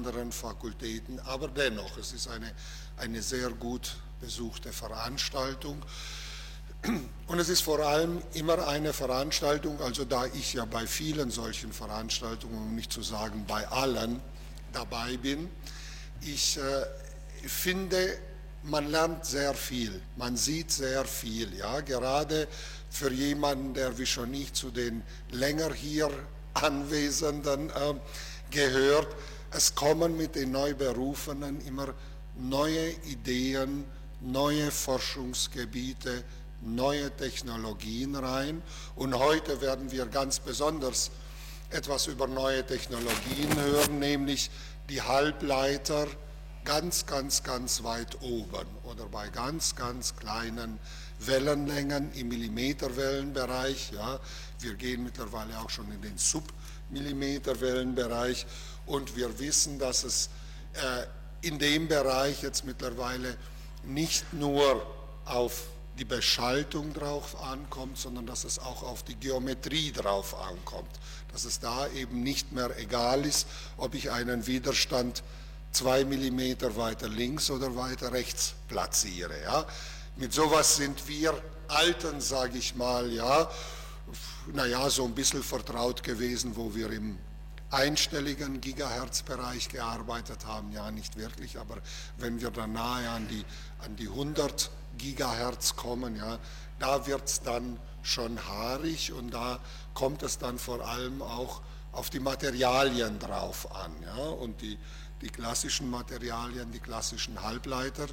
anderen Fakultäten, aber dennoch, es ist eine sehr gut besuchte Veranstaltung. Und es ist vor allem immer eine Veranstaltung, also da ich ja bei vielen solchen Veranstaltungen, um nicht zu sagen bei allen, dabei bin, ich finde, man lernt sehr viel, man sieht sehr viel, ja, gerade für jemanden, der wie schon ich zu den länger hier Anwesenden gehört. Es kommen mit den Neuberufenen immer neue Ideen, neue Forschungsgebiete, neue Technologien rein. Und heute werden wir ganz besonders etwas über neue Technologien hören, nämlich die Halbleiter ganz, ganz, ganz weit oben oder bei ganz, ganz kleinen Wellenlängen im Millimeterwellenbereich. Ja. Wir gehen mittlerweile auch schon in den Submillimeterwellenbereich und wir wissen, dass es in dem Bereich jetzt mittlerweile nicht nur auf die Beschaltung drauf ankommt, sondern dass es auch auf die Geometrie drauf ankommt. Dass es da eben nicht mehr egal ist, ob ich einen Widerstand 2 Millimeter weiter links oder weiter rechts platziere. Ja. Mit sowas sind wir Alten, sage ich mal, ja, naja, so ein bisschen vertraut gewesen, wo wir im einstelligen Gigahertz-Bereich gearbeitet haben, ja nicht wirklich, aber wenn wir dann nahe an die 100 Gigahertz kommen, ja, da wird es dann schon haarig und da kommt es dann vor allem auch auf die Materialien drauf an, ja, und die klassischen Materialien, die klassischen Halbleiter.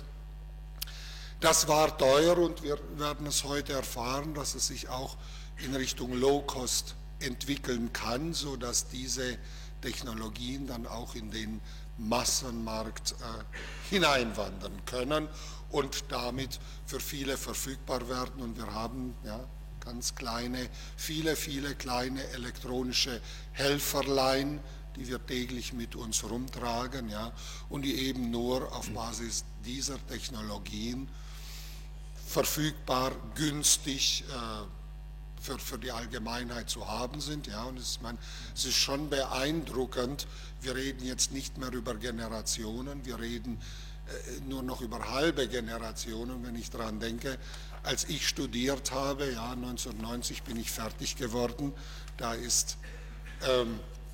Das war teuer und wir werden es heute erfahren, dass es sich auch in Richtung Low-Cost entwickeln kann, sodass diese Technologien dann auch in den Massenmarkt hineinwandern können und damit für viele verfügbar werden. Und wir haben ja, ganz kleine, viele kleine elektronische Helferlein, die wir täglich mit uns rumtragen, ja, und die eben nur auf Basis dieser Technologien verfügbar, günstig für die Allgemeinheit zu haben sind. Ja, und es ist schon beeindruckend, wir reden jetzt nicht mehr über Generationen, wir reden nur noch über halbe Generationen, wenn ich daran denke, als ich studiert habe, ja, 1990 bin ich fertig geworden, da ist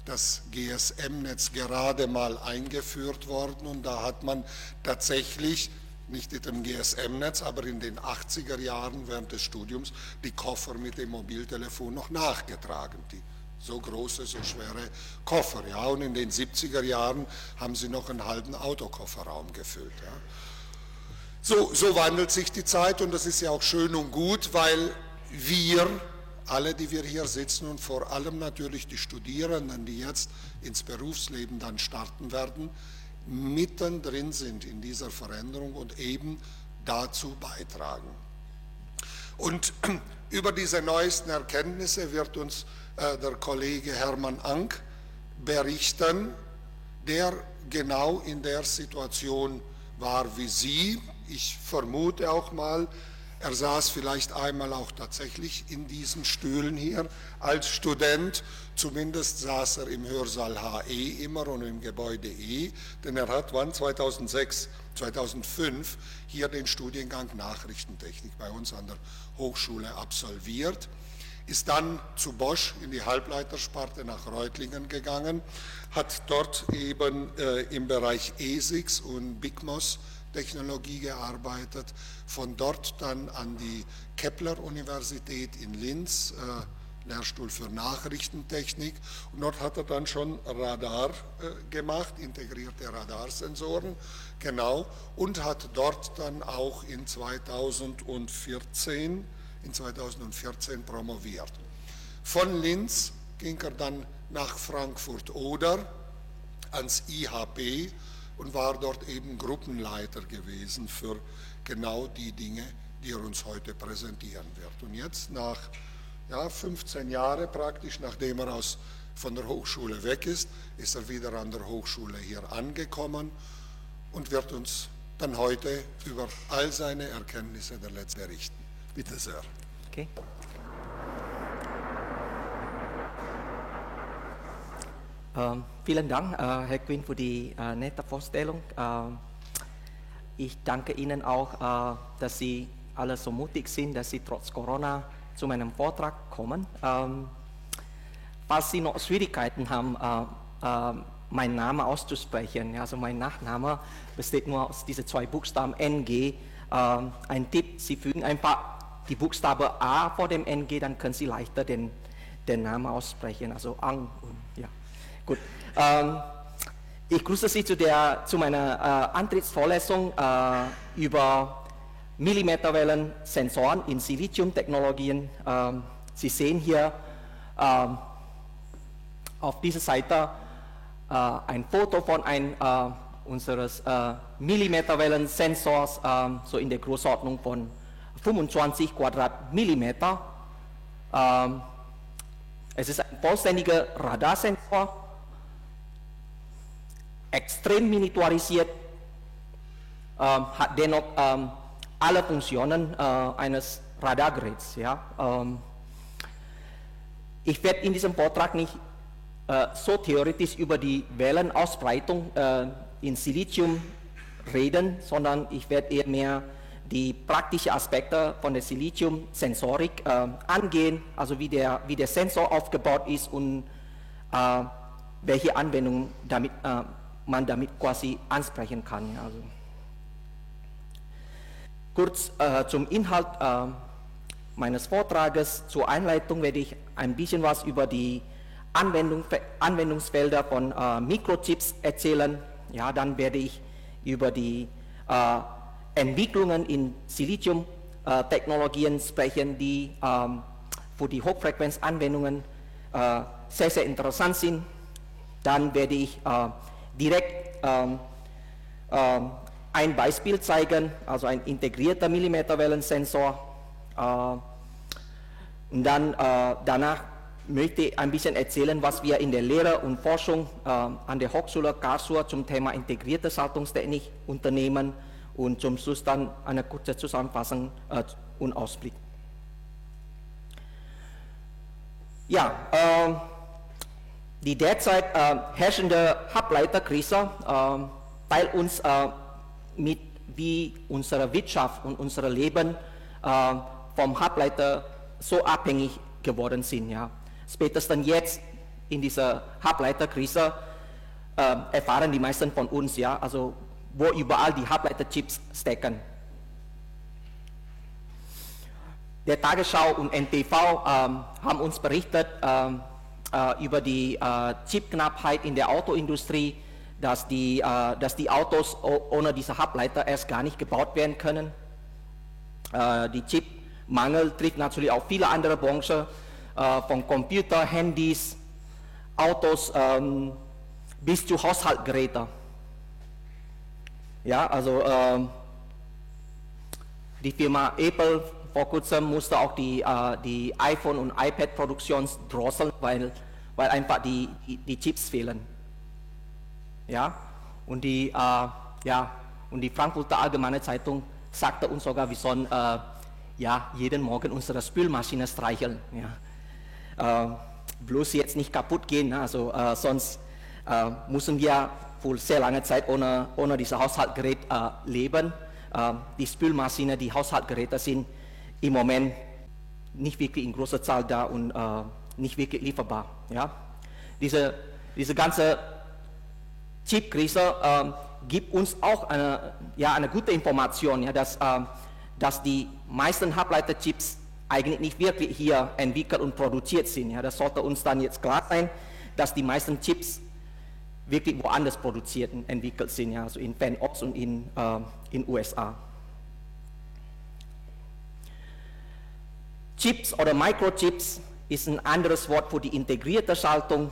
das GSM-Netz gerade mal eingeführt worden und da hat man tatsächlich, nicht mit dem GSM-Netz, aber in den 80er Jahren während des Studiums die Koffer mit dem Mobiltelefon noch nachgetragen, die so große, so schwere Koffer. Ja, und in den 70er Jahren haben sie noch einen halben Autokofferraum gefüllt. Ja. So wandelt sich die Zeit und das ist ja auch schön und gut, weil wir, alle, die wir hier sitzen und vor allem natürlich die Studierenden, die jetzt ins Berufsleben dann starten werden, mittendrin sind in dieser Veränderung und eben dazu beitragen. Und über diese neuesten Erkenntnisse wird uns der Kollege Hermann Ank berichten, der genau in der Situation war wie Sie. Ich vermute auch mal, er saß vielleicht einmal auch tatsächlich in diesen Stühlen hier als Student, zumindest saß er im Hörsaal HE immer und im Gebäude E, denn er hat 2006, 2005 hier den Studiengang Nachrichtentechnik bei uns an der Hochschule absolviert, ist dann zu Bosch in die Halbleitersparte nach Reutlingen gegangen, hat dort eben im Bereich ESIX und BICMOS Technologie gearbeitet, von dort dann an die Kepler-Universität in Linz, Lehrstuhl für Nachrichtentechnik, und dort hat er dann schon Radar gemacht, integrierte Radarsensoren, genau, und hat dort dann auch in 2014 promoviert. Von Linz ging er dann nach Frankfurt-Oder ans IHP und war dort eben Gruppenleiter gewesen für genau die Dinge, die er uns heute präsentieren wird. Und jetzt nach 15 Jahren praktisch, nachdem er von der Hochschule weg ist, ist er wieder an der Hochschule hier angekommen und wird uns dann heute über all seine Erkenntnisse der letzten berichten. Bitte sehr. Okay. Vielen Dank, Herr Quinn, für die nette Vorstellung. Ich danke Ihnen auch, dass Sie alle so mutig sind, dass Sie trotz Corona zu meinem Vortrag kommen. Falls Sie noch Schwierigkeiten haben, meinen Namen auszusprechen, also mein Nachname besteht nur aus diesen 2 Buchstaben NG. Ein Tipp, Sie fügen einfach die Buchstabe A vor dem NG, dann können Sie leichter den Namen aussprechen, also Ang. Ja. Gut. Ich grüße Sie zu meiner Antrittsvorlesung über Millimeterwellen-Sensoren in Silizium-Technologien. Sie sehen hier auf dieser Seite ein Foto von einem unseres Millimeterwellen-Sensors, so in der Größenordnung von 25 Quadratmillimeter. Es ist ein vollständiger Radarsensor, extrem miniaturisiert, hat dennoch alle Funktionen eines Radargeräts. Ja. Ich werde in diesem Vortrag nicht so theoretisch über die Wellenausbreitung in Silizium reden, sondern ich werde eher mehr die praktischen Aspekte von der Silizium-Sensorik angehen, also wie der Sensor aufgebaut ist und welche Anwendungen man damit quasi ansprechen kann. Also kurz zum Inhalt meines Vortrages. Zur Einleitung werde ich ein bisschen was über die Anwendungsfelder von Mikrochips erzählen. Ja, dann werde ich über die Entwicklungen in Silizium-Technologien sprechen, die für die Hochfrequenzanwendungen sehr, sehr interessant sind. Dann werde ich direkt ein Beispiel zeigen, also ein integrierter Millimeterwellensensor. Und dann danach möchte ich ein bisschen erzählen, was wir in der Lehre und Forschung an der Hochschule Karlsruhe zum Thema integrierte Schaltungstechnik unternehmen und zum Schluss dann eine kurze Zusammenfassung und Ausblick. Ja, die derzeit herrschende Halbleiterkrise teilt uns mit, wie unsere Wirtschaft und unser Leben vom Halbleiter so abhängig geworden sind. Ja. Spätestens jetzt in dieser Halbleiterkrise erfahren die meisten von uns, ja, also wo überall die Halbleiterchips stecken. Der Tagesschau und NTV haben uns berichtet über die Chipknappheit in der Autoindustrie, dass die Autos ohne diese Halbleiter erst gar nicht gebaut werden können. Die Chipmangel trifft natürlich auch viele andere Branchen, von Computer, Handys, Autos bis zu Haushaltsgeräten. Ja, also die Firma Apple vor kurzem musste auch die iPhone- und iPad-Produktion drosseln, weil einfach die Chips fehlen. Ja, und die Frankfurter Allgemeine Zeitung sagte uns sogar, wir sollen jeden Morgen unsere Spülmaschine streicheln. Ja. Bloß jetzt nicht kaputt gehen, also sonst müssen wir für sehr lange Zeit ohne dieses Haushaltsgerät leben. Die Spülmaschine, die Haushaltsgeräte sind im Moment nicht wirklich in großer Zahl da und nicht wirklich lieferbar. Ja? Diese ganze Chipkrise gibt uns auch eine gute Information, ja, dass die meisten Halbleiterchips eigentlich nicht wirklich hier entwickelt und produziert sind. Ja? Das sollte uns dann jetzt klar sein, dass die meisten Chips wirklich woanders produziert und entwickelt sind, ja? Also in Fernost und in USA. Chips oder Microchips ist ein anderes Wort für die integrierte Schaltung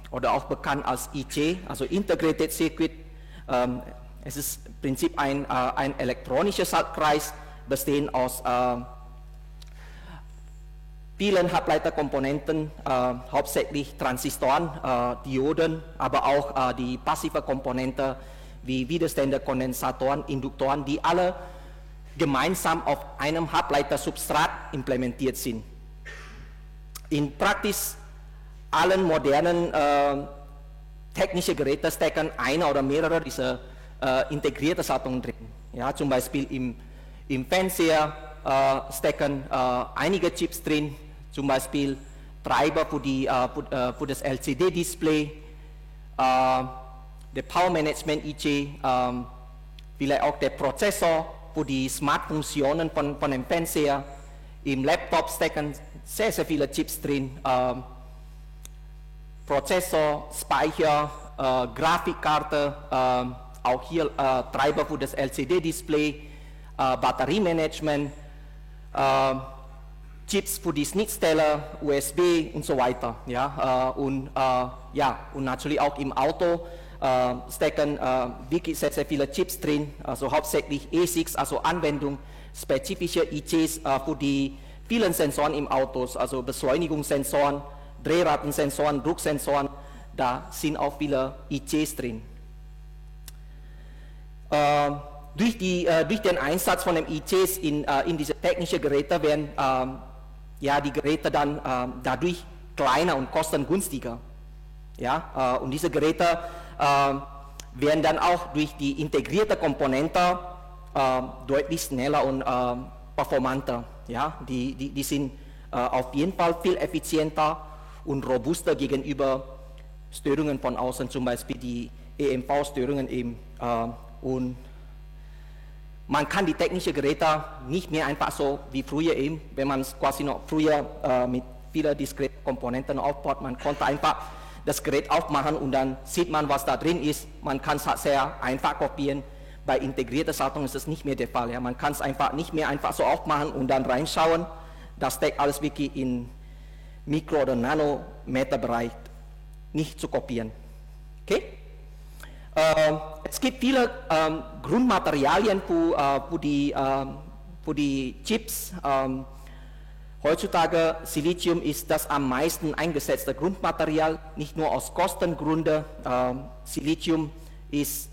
oder auch bekannt als IC, also Integrated Circuit. Es ist im Prinzip ein elektronischer Schaltkreis, bestehend aus vielen Halbleiterkomponenten, hauptsächlich Transistoren, Dioden, aber auch die passive Komponente wie Widerstände, Kondensatoren, Induktoren, die alle gemeinsam auf einem Halbleitersubstrat implementiert sind. In praktisch allen modernen technische Geräte stecken eine oder mehrere dieser integrierte Schaltungen drin. Ja, zum Beispiel im Fernseher stecken einige Chips drin, zum Beispiel Treiber für das LCD-Display, der Power Management IC, vielleicht auch der Prozessor für die Smart-Funktionen von dem Fernseher. Im Laptop stecken sehr, sehr viele Chips drin. Prozessor, Speicher, Grafikkarte, auch hier Treiber für das LCD-Display, Batteriemanagement, Chips für die Schnittstelle, USB und so weiter. Ja, und natürlich auch im Auto stecken wirklich sehr, sehr viele Chips drin, also hauptsächlich ASICs, also Anwendung spezifische ICs für die vielen Sensoren im Auto, also Beschleunigungssensoren, Drehratensensoren, Drucksensoren, da sind auch viele ICs drin. Durch den Einsatz von den ICs in diese technischen Geräte werden die Geräte dann dadurch kleiner und kostengünstiger. Ja? Und diese Geräte werden dann auch durch die integrierte Komponente deutlich schneller und performanter. Ja? Die sind auf jeden Fall viel effizienter und robuster gegenüber Störungen von außen, zum Beispiel die EMV-Störungen eben. Und man kann die technischen Geräte nicht mehr einfach so wie früher eben, wenn man es quasi noch früher mit vielen diskreten Komponenten aufbaut, man konnte einfach das Gerät aufmachen und dann sieht man, was da drin ist. Man kann es halt sehr einfach kopieren. Bei integrierter Schaltung ist das nicht mehr der Fall. Ja. Man kann es einfach nicht mehr einfach so aufmachen und dann reinschauen. Das steckt alles wirklich in Mikro- oder Nanometerbereich nicht zu kopieren. Okay? Es gibt viele Grundmaterialien für die Chips. Heutzutage Silizium ist das am meisten eingesetzte Grundmaterial, nicht nur aus Kostengründen. Silizium ist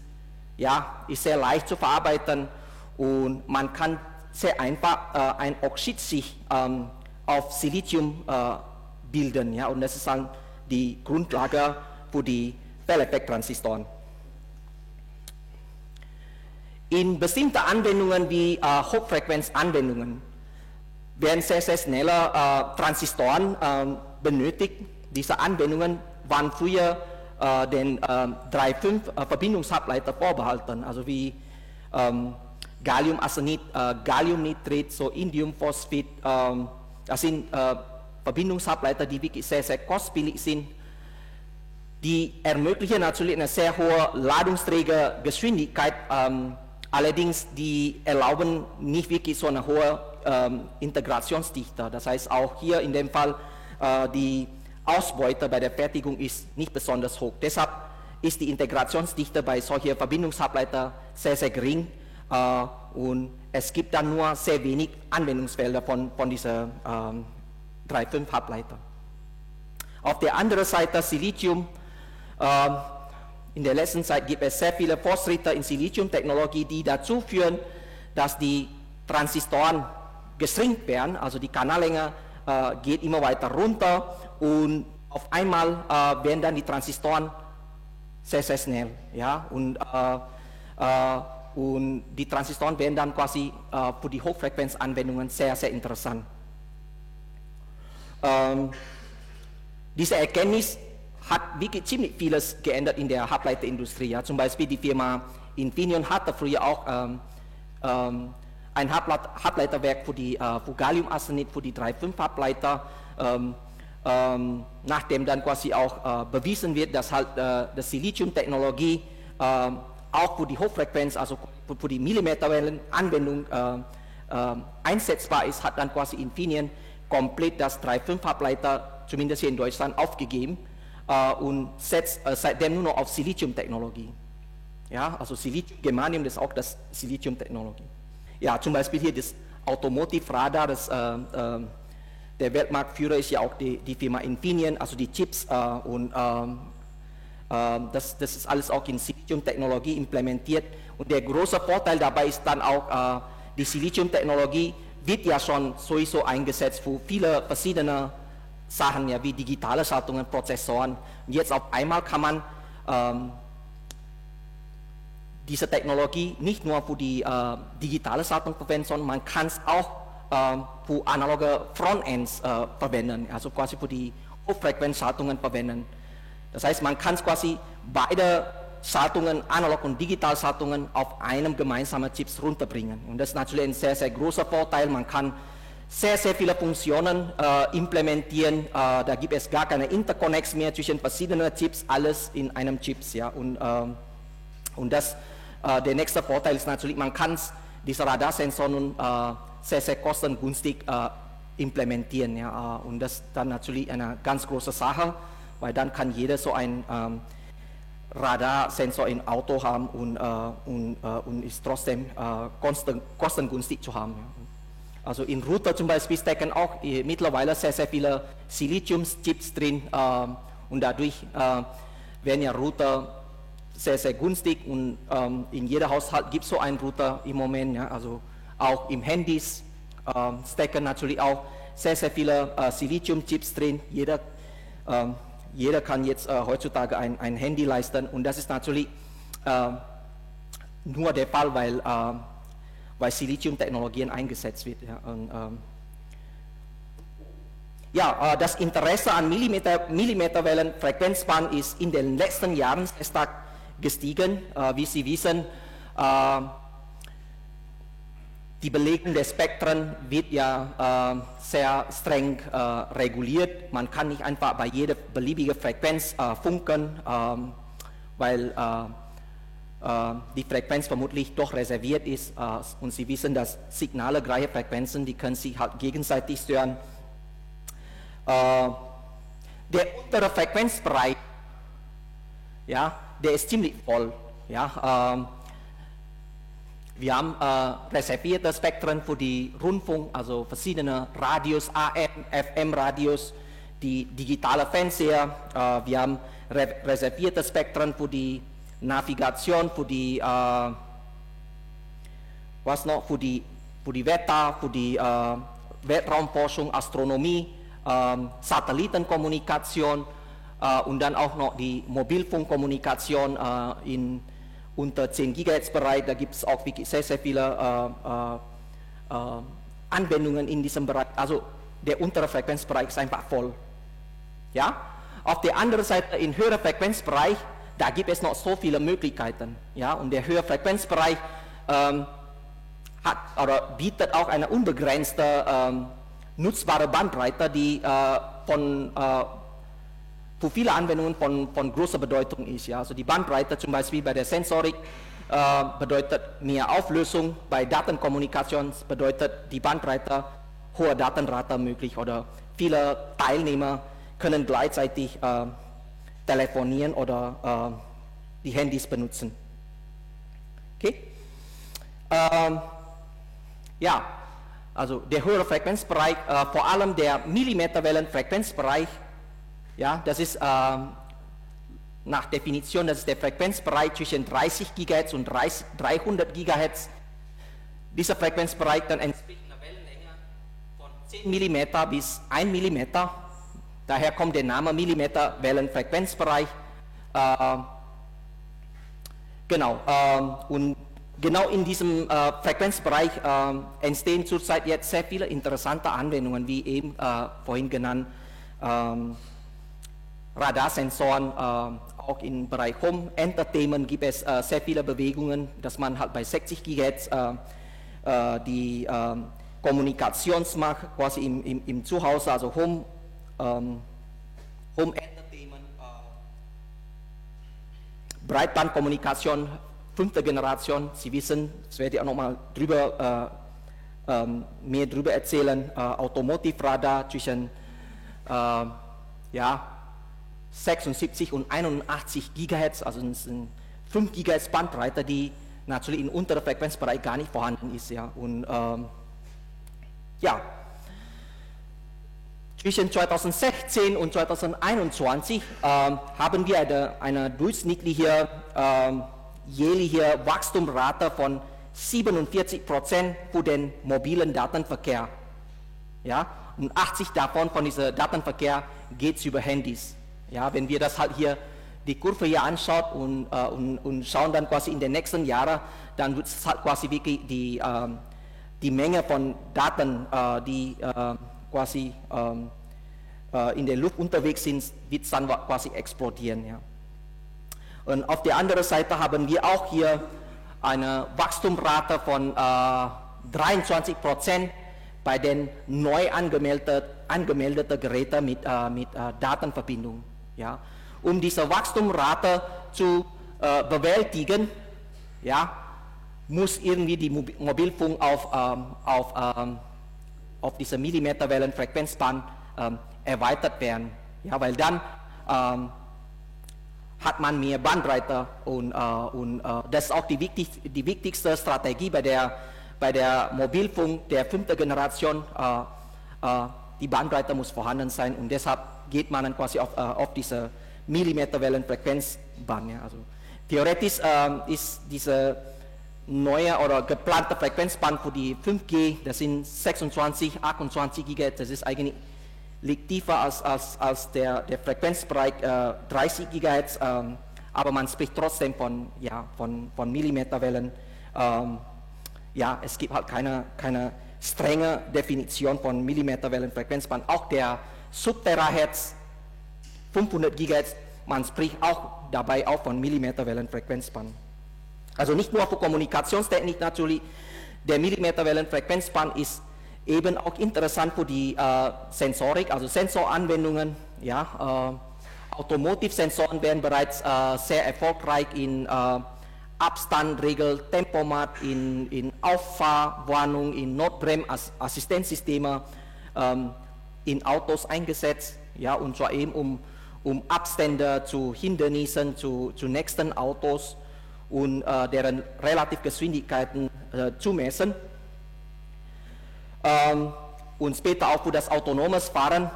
sehr leicht zu verarbeiten und man kann sehr einfach ein Oxidschicht auf Silizium bilden. Ja, und das ist dann die Grundlage für die Felleffekt-Transistoren. In bestimmten Anwendungen wie Hochfrequenzanwendungen werden sehr, sehr schnelle Transistoren benötigt. Diese Anwendungen waren früher den 3,5 Verbindungshalbleiter vorbehalten, also wie Galliumarsenid, Galliumnitrit, so Indiumphosphid. Das sind Verbindungshalbleiter, die wirklich sehr, sehr kostspielig sind. Die ermöglichen natürlich eine sehr hohe Ladungsträgergeschwindigkeit, allerdings die erlauben nicht wirklich so eine hohe Integrationsdichte. Das heißt, auch hier in dem Fall die Ausbeute bei der Fertigung ist nicht besonders hoch. Deshalb ist die Integrationsdichte bei solchen Verbindungshalbleitern sehr, sehr gering und es gibt dann nur sehr wenig Anwendungsfelder von dieser 3,5 Halbleiter. Auf der anderen Seite Silizium. In der letzten Zeit gibt es sehr viele Fortschritte in Siliziumtechnologie, die dazu führen, dass die Transistoren geschrinkt werden, also die Kanallänge geht immer weiter runter und auf einmal werden dann die Transistoren sehr, sehr schnell. Ja? Und die Transistoren werden dann quasi für die Hochfrequenzanwendungen sehr, sehr interessant. Diese Erkenntnis hat wirklich ziemlich vieles geändert in der Halbleiterindustrie. Ja. Zum Beispiel die Firma Infineon hatte früher auch ein Halbleiterwerk für Galliumarsenid, für die 3,5 Halbleiter, nachdem dann quasi auch bewiesen wird, dass halt die Siliziumtechnologie auch für die Hochfrequenz, also für die Millimeterwellenanwendung einsetzbar ist, hat dann quasi Infineon komplett das 3,5 Halbleiter, zumindest hier in Deutschland, aufgegeben und setzt seitdem nur noch auf Siliziumtechnologie. Ja, also Silizium-Germanium, das ist auch das Siliziumtechnologie. Ja, zum Beispiel hier das Automotive-Radar, der Weltmarktführer ist ja auch die Firma Infineon, also die Chips und das ist alles auch in Siliziumtechnologie implementiert. Und der große Vorteil dabei ist dann auch, die Siliziumtechnologie wird ja schon sowieso eingesetzt für viele verschiedene Sachen, ja, wie digitale Schaltungen, Prozessoren. Und jetzt auf einmal kann man diese Technologie nicht nur für die digitale Schaltung verwenden, sondern man kann es auch für analoge Frontends verwenden, also quasi für die Hochfrequenzschaltungen verwenden. Das heißt, man kann quasi beide Schaltungen, Analog- und Digitalschaltungen, auf einem gemeinsamen Chip runterbringen. Und das ist natürlich ein sehr, sehr großer Vorteil. Man kann sehr, sehr viele Funktionen implementieren. Da gibt es gar keine Interconnects mehr zwischen verschiedenen Chips, alles in einem Chip. Ja? Und das, der nächste Vorteil ist natürlich, man kann diese Radarsensoren sehr, sehr kostengünstig implementieren. Ja? Und das ist dann natürlich eine ganz große Sache, weil dann kann jeder so ein Radarsensor im Auto haben und ist trotzdem kostengünstig zu haben. Ja. Also in Router zum Beispiel stecken auch mittlerweile sehr, sehr viele Silizium-Chips drin und dadurch werden ja Router sehr, sehr günstig und in jedem Haushalt gibt es so einen Router im Moment. Ja. Also auch im Handys stecken natürlich auch sehr, sehr viele Silizium-Chips drin. Jeder kann jetzt heutzutage ein Handy leisten und das ist natürlich nur der Fall, weil Silizium-Technologien eingesetzt wird. Ja, und, das Interesse an Millimeterwellen Frequenzband ist in den letzten Jahren sehr stark gestiegen. Wie Sie wissen, die Belegung der Spektren wird ja sehr streng reguliert. Man kann nicht einfach bei jeder beliebigen Frequenz funken, weil die Frequenz vermutlich doch reserviert ist. Und Sie wissen, dass Signale gleicher Frequenzen, die können sich halt gegenseitig stören. Der untere Frequenzbereich, ja, der ist ziemlich voll. Ja, wir haben reservierte Spektren für die Rundfunk, also verschiedene Radios, AM, FM-Radios, die digitale Fernseher. Wir haben reservierte Spektren für die Navigation, für die, für die Wetter, für die Weltraumforschung, Astronomie, Satellitenkommunikation und dann auch noch die Mobilfunkkommunikation unter 10 GHz Bereich. Da gibt es auch sehr, sehr viele Anwendungen in diesem Bereich. Also der untere Frequenzbereich ist einfach voll. Ja? Auf der anderen Seite, im höheren Frequenzbereich, da gibt es noch so viele Möglichkeiten. Ja? Und der höhere Frequenzbereich bietet auch eine unbegrenzte nutzbare Bandbreite, die für viele Anwendungen von großer Bedeutung ist. Ja. Also die Bandbreite zum Beispiel bei der Sensorik bedeutet mehr Auflösung, bei Datenkommunikation bedeutet die Bandbreite hohe Datenrate möglich oder viele Teilnehmer können gleichzeitig telefonieren oder die Handys benutzen. Okay? Ja, also der höhere Frequenzbereich, vor allem der Millimeterwellenfrequenzbereich, ja, das ist nach Definition, das ist der Frequenzbereich zwischen 30 GHz und 300 GHz. Dieser Frequenzbereich dann entspricht einer Wellenlänge von 10 mm bis 1 mm. Daher kommt der Name Millimeterwellenfrequenzbereich. Genau, und genau in diesem Frequenzbereich entstehen zurzeit jetzt sehr viele interessante Anwendungen, wie eben vorhin genannt. Radarsensoren, auch im Bereich Home Entertainment gibt es sehr viele Bewegungen, dass man halt bei 60 GHz die Kommunikationsmacht quasi im Zuhause, also Home Entertainment, Breitbandkommunikation, 5. Generation. Sie wissen, das werde ich auch nochmal mehr drüber erzählen, Automotive Radar zwischen 76 und 81 GHz, also 5 GHz Bandbreite, die natürlich im unteren Frequenzbereich gar nicht vorhanden ist. Ja. Und zwischen 2016 und 2021 haben wir eine durchschnittliche jährliche Wachstumsrate von 47% für den mobilen Datenverkehr. Ja. Und 80% davon von diesem Datenverkehr geht über Handys. Ja, wenn wir das halt hier die Kurve hier anschaut und schauen dann quasi in den nächsten Jahren, dann wird es halt quasi wirklich die Menge von Daten, die quasi in der Luft unterwegs sind, wird dann quasi explodieren. Ja. Und auf der anderen Seite haben wir auch hier eine Wachstumsrate von 23% bei den neu angemeldeten Geräten mit Datenverbindung. Ja. Um diese Wachstumsrate zu bewältigen, ja, muss irgendwie die Mobilfunk auf diese Millimeterwellenfrequenzband erweitert werden. Ja, weil dann hat man mehr Bandbreite und das ist auch die wichtigste Strategie bei der Mobilfunk der 5. Generation. Die Bandbreite muss vorhanden sein und deshalb geht man dann quasi auf diese Millimeterwellenfrequenzband. Ja. Also theoretisch ist diese neue oder geplante Frequenzband für die 5G, das sind 26, 28 GHz, das ist eigentlich liegt tiefer als der Frequenzbereich 30 GHz, aber man spricht trotzdem von Millimeterwellen. Ja, es gibt halt keine strenge Definition von Millimeterwellenfrequenzband. Auch der Sub-Terahertz 500 GHz, man spricht auch dabei auch von Millimeterwellenfrequenzband. Also nicht nur für Kommunikationstechnik natürlich, der Millimeterwellenfrequenzband ist eben auch interessant für die Sensorik, also Sensoranwendungen. Ja, Automotive-Sensoren werden bereits sehr erfolgreich in Abstandregel, Tempomat, in Auffahrwarnung, in Notbremsassistenzsysteme in Autos eingesetzt. Ja, und zwar eben um Abstände zu Hindernissen, zu nächsten Autos und deren relative Geschwindigkeiten zu messen. Und später auch für das autonomes Fahren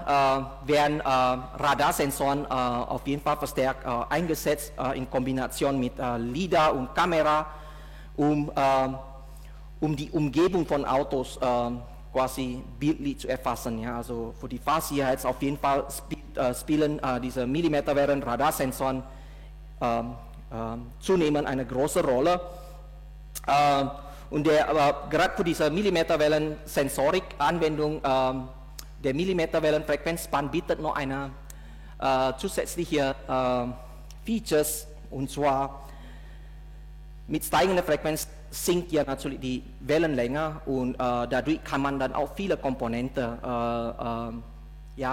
werden Radarsensoren auf jeden Fall verstärkt eingesetzt in Kombination mit LiDAR und Kamera, um die Umgebung von Autos quasi bildlich zu erfassen. Ja. Also für die Fahrsicherheit auf jeden Fall spielen diese Millimeterwellen Radarsensoren zunehmend eine große Rolle. Und gerade für diese Millimeterwellen-Sensorik-Anwendung, der Millimeterwellen-Frequenzband bietet noch eine zusätzliche Features, und zwar mit steigender Frequenz sinkt ja natürlich die Wellenlänge und dadurch kann man dann auch viele Komponenten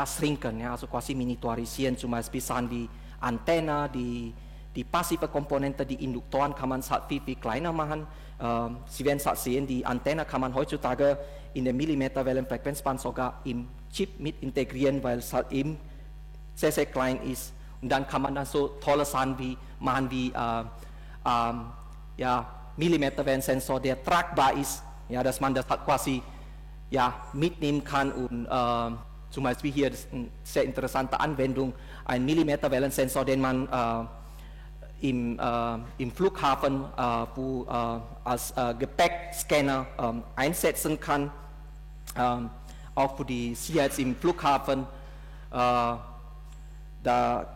shrinken, ja, also quasi miniaturisieren, zum Beispiel die Antenne, die passive Komponente, die Induktoren kann man halt viel kleiner machen. Sie werden es sehen, die Antenne kann man heutzutage in der Millimeterwellenfrequenzband sogar im Chip mit integrieren, weil es halt eben sehr, sehr klein ist. Und dann kann man dann so tolle Sachen machen wie Millimeterwellensensor, der tragbar ist, ja, dass man das halt quasi mitnehmen kann und zum Beispiel hier, das ist eine sehr interessante Anwendung, ein Millimeterwellensensor, den man im Flughafen als Gepäckscanner einsetzen kann, auch für die Sicherheit im Flughafen. Da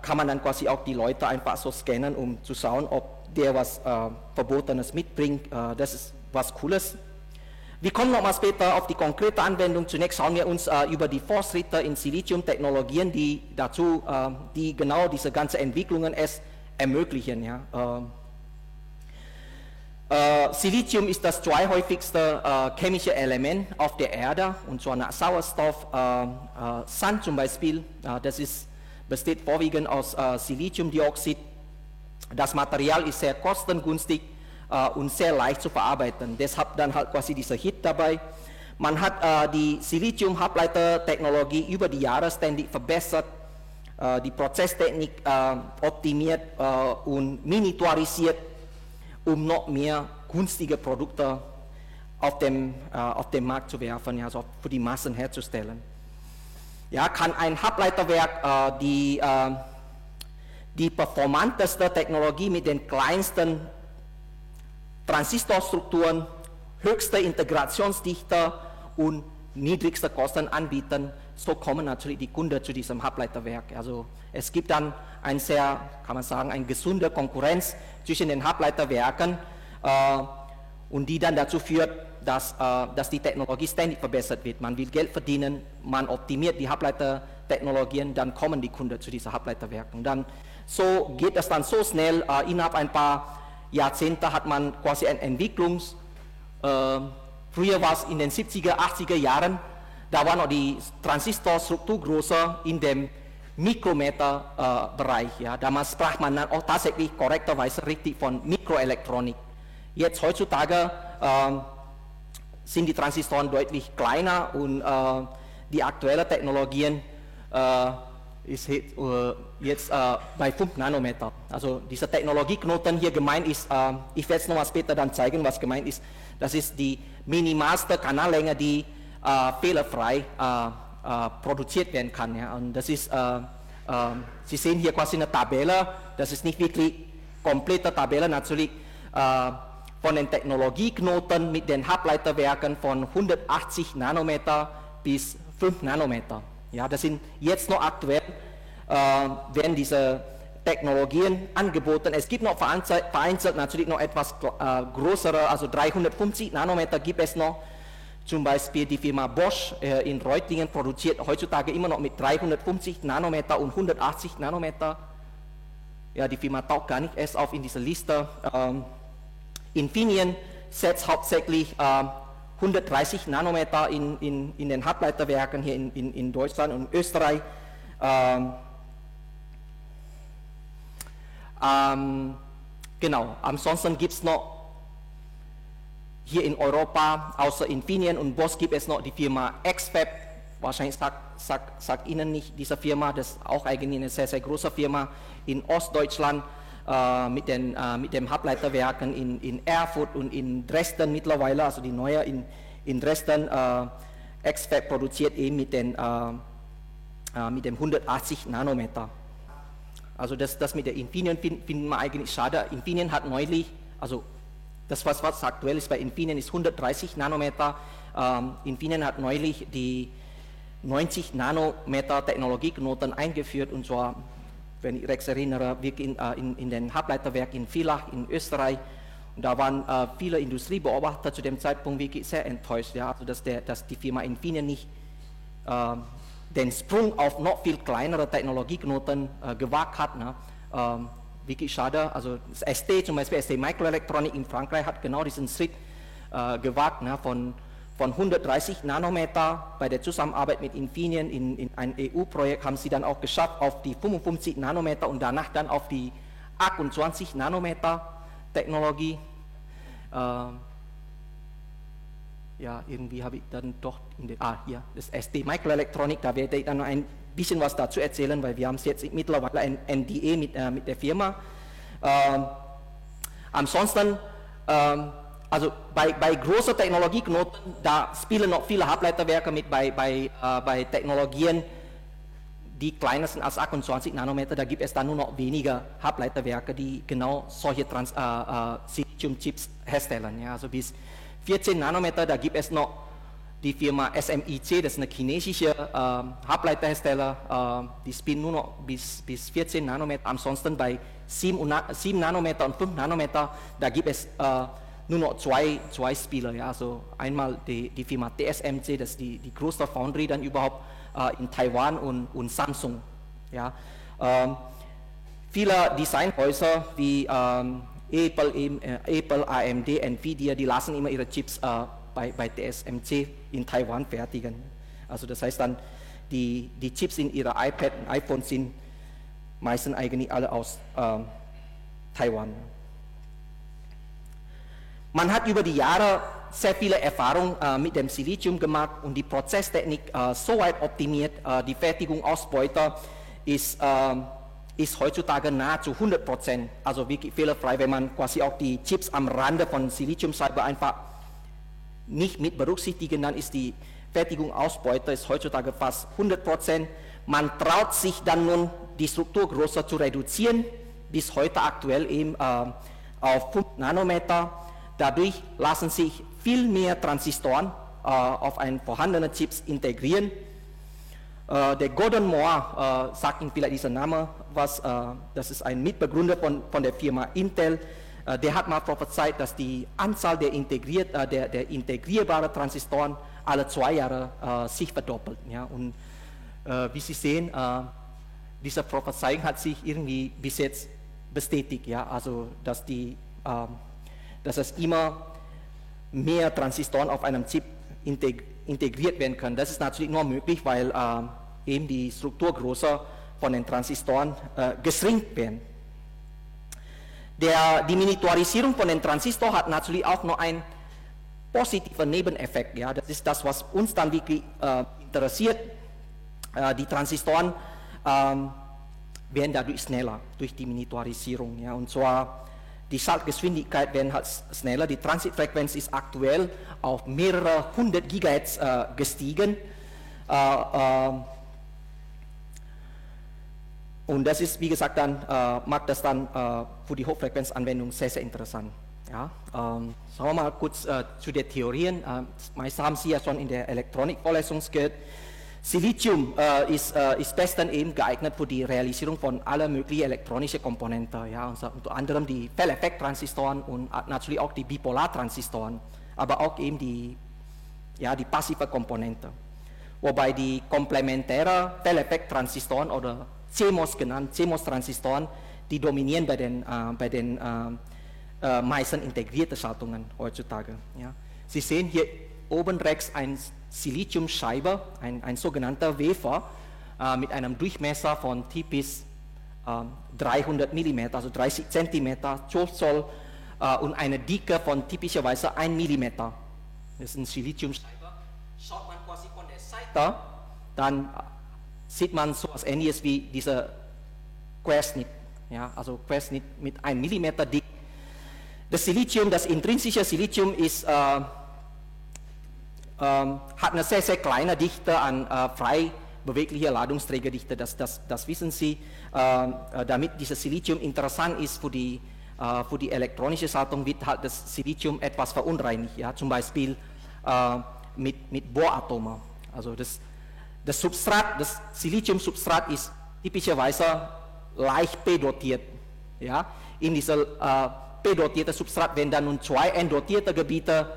kann man dann quasi auch die Leute einfach so scannen, um zu schauen, ob der was Verbotenes mitbringt. Das ist was Cooles. Wir kommen nochmal später auf die konkrete Anwendung. Zunächst schauen wir uns über die Fortschritte in Silizium-Technologien, die genau diese ganzen Entwicklungen ermöglichen. Ja. Silizium ist das zweithäufigste chemische Element auf der Erde, und zwar nach Sauerstoff. Sand zum Beispiel, besteht vorwiegend aus Siliziumdioxid. Das Material ist sehr kostengünstig und sehr leicht zu verarbeiten. Deshalb dann halt quasi dieser Hit dabei. Man hat die Silizium-Halbleitertechnologie über die Jahre ständig verbessert, die Prozesstechnik optimiert und miniaturisiert, um noch mehr günstige Produkte auf den Markt zu werfen, ja, also für die Massen herzustellen. Ja, kann ein Halbleiterwerk die performanteste Technologie mit den kleinsten Transistorstrukturen, höchste Integrationsdichte und niedrigste Kosten anbieten, so kommen natürlich die Kunden zu diesem Halbleiterwerk. Also es gibt dann ein sehr, kann man sagen, eine gesunde Konkurrenz zwischen den Halbleiterwerken und die dann dazu führt, dass die Technologie ständig verbessert wird. Man will Geld verdienen, man optimiert die Halbleitertechnologien, dann kommen die Kunden zu diesen Halbleiterwerken. Dann so geht das dann so schnell, innerhalb ein paar Jahrzehnte hat man quasi eine Entwicklung. Früher war es in den 70er, 80er Jahren, da war noch die Transistorstruktur größer in dem Mikrometerbereich. Ja. Damals sprach man dann auch tatsächlich korrekterweise richtig von Mikroelektronik. Jetzt heutzutage sind die Transistoren deutlich kleiner und die aktuellen Technologien ist jetzt bei 5 Nanometer. Also dieser Technologieknoten hier gemeint ist, ich werde es nochmal später dann zeigen, was gemeint ist. Das ist die minimalste Kanallänge, die fehlerfrei produziert werden kann. Ja. Und das ist, Sie sehen hier quasi eine Tabelle, das ist nicht wirklich komplette Tabelle, natürlich von den Technologieknoten mit den Halbleiterwerken von 180 Nanometer bis 5 Nanometer. Ja, das sind jetzt noch aktuell, werden diese Technologien angeboten. Es gibt noch vereinzelt natürlich noch etwas größere, also 350 Nanometer gibt es noch. Zum Beispiel die Firma Bosch in Reutlingen produziert heutzutage immer noch mit 350 Nanometer und 180 Nanometer. Ja, die Firma taucht gar nicht erst auf in dieser Liste. Infineon setzt hauptsächlich 130 Nanometer in den Halbleiterwerken hier in Deutschland und Österreich. Genau, ansonsten gibt es noch hier in Europa, außer Infineon und Bosch, gibt es noch die Firma X-FAB. Wahrscheinlich sagt Ihnen nicht diese Firma, das ist auch eigentlich eine sehr, sehr große Firma in Ostdeutschland mit dem Halbleiterwerken in Erfurt und in Dresden mittlerweile, also die neue in Dresden. X-FAB produziert eben mit dem 180 Nanometer. Also das mit der Infineon finden wir eigentlich schade. Infineon hat neulich, also das was aktuell ist bei Infineon ist 130 Nanometer. Infineon hat neulich die 90 Nanometer Technologieknoten eingeführt, und zwar, wenn ich recht erinnere, wirklich in den Halbleiterwerk in Villach in Österreich. Und da waren viele Industriebeobachter zu dem Zeitpunkt wirklich sehr enttäuscht, ja, also dass die Firma Infineon nicht den Sprung auf noch viel kleinere Technologieknoten gewagt hat. Ne? Wirklich schade. Also das ST, zum Beispiel ST Microelectronics in Frankreich hat genau diesen Schritt gewagt, ne? Von 130 Nanometer bei der Zusammenarbeit mit Infineon in ein EU-Projekt haben sie dann auch geschafft auf die 55 Nanometer und danach dann auf die 28 Nanometer Technologie. Ja, irgendwie habe ich dann doch hier, das ST Microelectronics, da werde ich dann noch ein bisschen was dazu erzählen, weil wir haben es jetzt mittlerweile ein NDA mit der Firma. Ansonsten, also bei großen Technologieknoten, da spielen noch viele Halbleiterwerke mit, bei Technologien, die kleiner sind als 28 Nanometer, da gibt es dann nur noch weniger Halbleiterwerke, die genau solche Silizium-Chips herstellen. Ja, also bis 14 Nanometer, da gibt es noch die Firma SMIC, das ist eine chinesische Halbleiterhersteller, die spielen nur noch bis 14 Nanometer. Ansonsten bei 7 Nanometer und 5 Nanometer, da gibt es nur noch zwei Spieler. Ja, also einmal die Firma TSMC, das ist die größte Foundry dann überhaupt in Taiwan, und Samsung. Ja. Viele Designhäuser wie Apple, AMD, Nvidia, die lassen immer ihre Chips bei TSMC in Taiwan fertigen. Also das heißt dann, die Chips in ihrer iPad und iPhone sind meistens eigentlich alle aus Taiwan. Man hat über die Jahre sehr viele Erfahrungen mit dem Silizium gemacht und die Prozesstechnik so weit optimiert, die Fertigung Ausbeute ist heutzutage nahezu 100%, also wirklich fehlerfrei, wenn man quasi auch die Chips am Rande von Siliziumscheibe einfach nicht mit berücksichtigen, dann ist die Fertigung Ausbeute ist heutzutage fast 100%. Man traut sich dann nun, die Strukturgröße zu reduzieren, bis heute aktuell eben auf 5 Nanometer. Dadurch lassen sich viel mehr Transistoren auf einen vorhandenen Chips integrieren. Der Gordon Moore, sagt Ihnen vielleicht dieser Name, das ist ein Mitbegründer von der Firma Intel, der hat mal prophezeit, dass die Anzahl der integrierbaren Transistoren alle 2 Jahre sich verdoppelt. Ja? Und wie Sie sehen, diese Prophezeiung hat sich irgendwie bis jetzt bestätigt. Ja? Also, dass es immer mehr Transistoren auf einem Chip integriert werden können. Das ist natürlich nur möglich, weil eben die Strukturgröße von den Transistoren geschränkt werden. Die Miniaturisierung von den Transistoren hat natürlich auch noch einen positiven Nebeneffekt. Ja? Das ist das, was uns dann wirklich interessiert. Die Transistoren werden dadurch schneller, durch die Miniaturisierung. Ja? Und zwar die Schaltgeschwindigkeit werden halt schneller. Die Transitfrequenz ist aktuell auf mehrere 100 GHz gestiegen. Und das ist, wie gesagt, dann macht das dann für die Hochfrequenzanwendung sehr, sehr interessant. Ja? Schauen wir mal kurz zu den Theorien. Meist haben Sie ja schon in der Elektronikvorlesung gehört. Silizium ist bestens eben geeignet für die Realisierung von aller möglichen elektronischen Komponenten. Ja? Also unter anderem die Felleffekt-Transistoren und natürlich auch die Bipolartransistoren, aber auch eben die passive Komponente. Wobei die komplementären Felleffekt-Transistoren oder CMOS genannt, CMOS-Transistoren, die dominieren bei den meisten integrierten Schaltungen heutzutage. Ja. Sie sehen hier oben rechts eine Siliziumscheibe, ein sogenannter Wafer mit einem Durchmesser von typisch 300 mm, also 30 cm, 12 Zoll und eine Dicke von typischerweise 1 mm. Das ist eine Siliziumscheibe. Schaut man quasi von der Seite, dann sieht man so etwas Ähnliches wie dieser Querschnitt, ja, also Querschnitt mit 1 mm dick. Das Silizium, das intrinsische Silizium hat eine sehr, sehr kleine Dichte an frei beweglicher Ladungsträgerdichte, das wissen Sie. Damit dieses Silizium interessant ist für die elektronische Schaltung, wird halt das Silizium etwas verunreinigt, ja, zum Beispiel mit Bohratomen. Also das Substrat, das Siliziumsubstrat ist typischerweise leicht p-dotiert. Ja? In dieser p-dotierten Substrat werden dann nun 2 n-dotierte Gebiete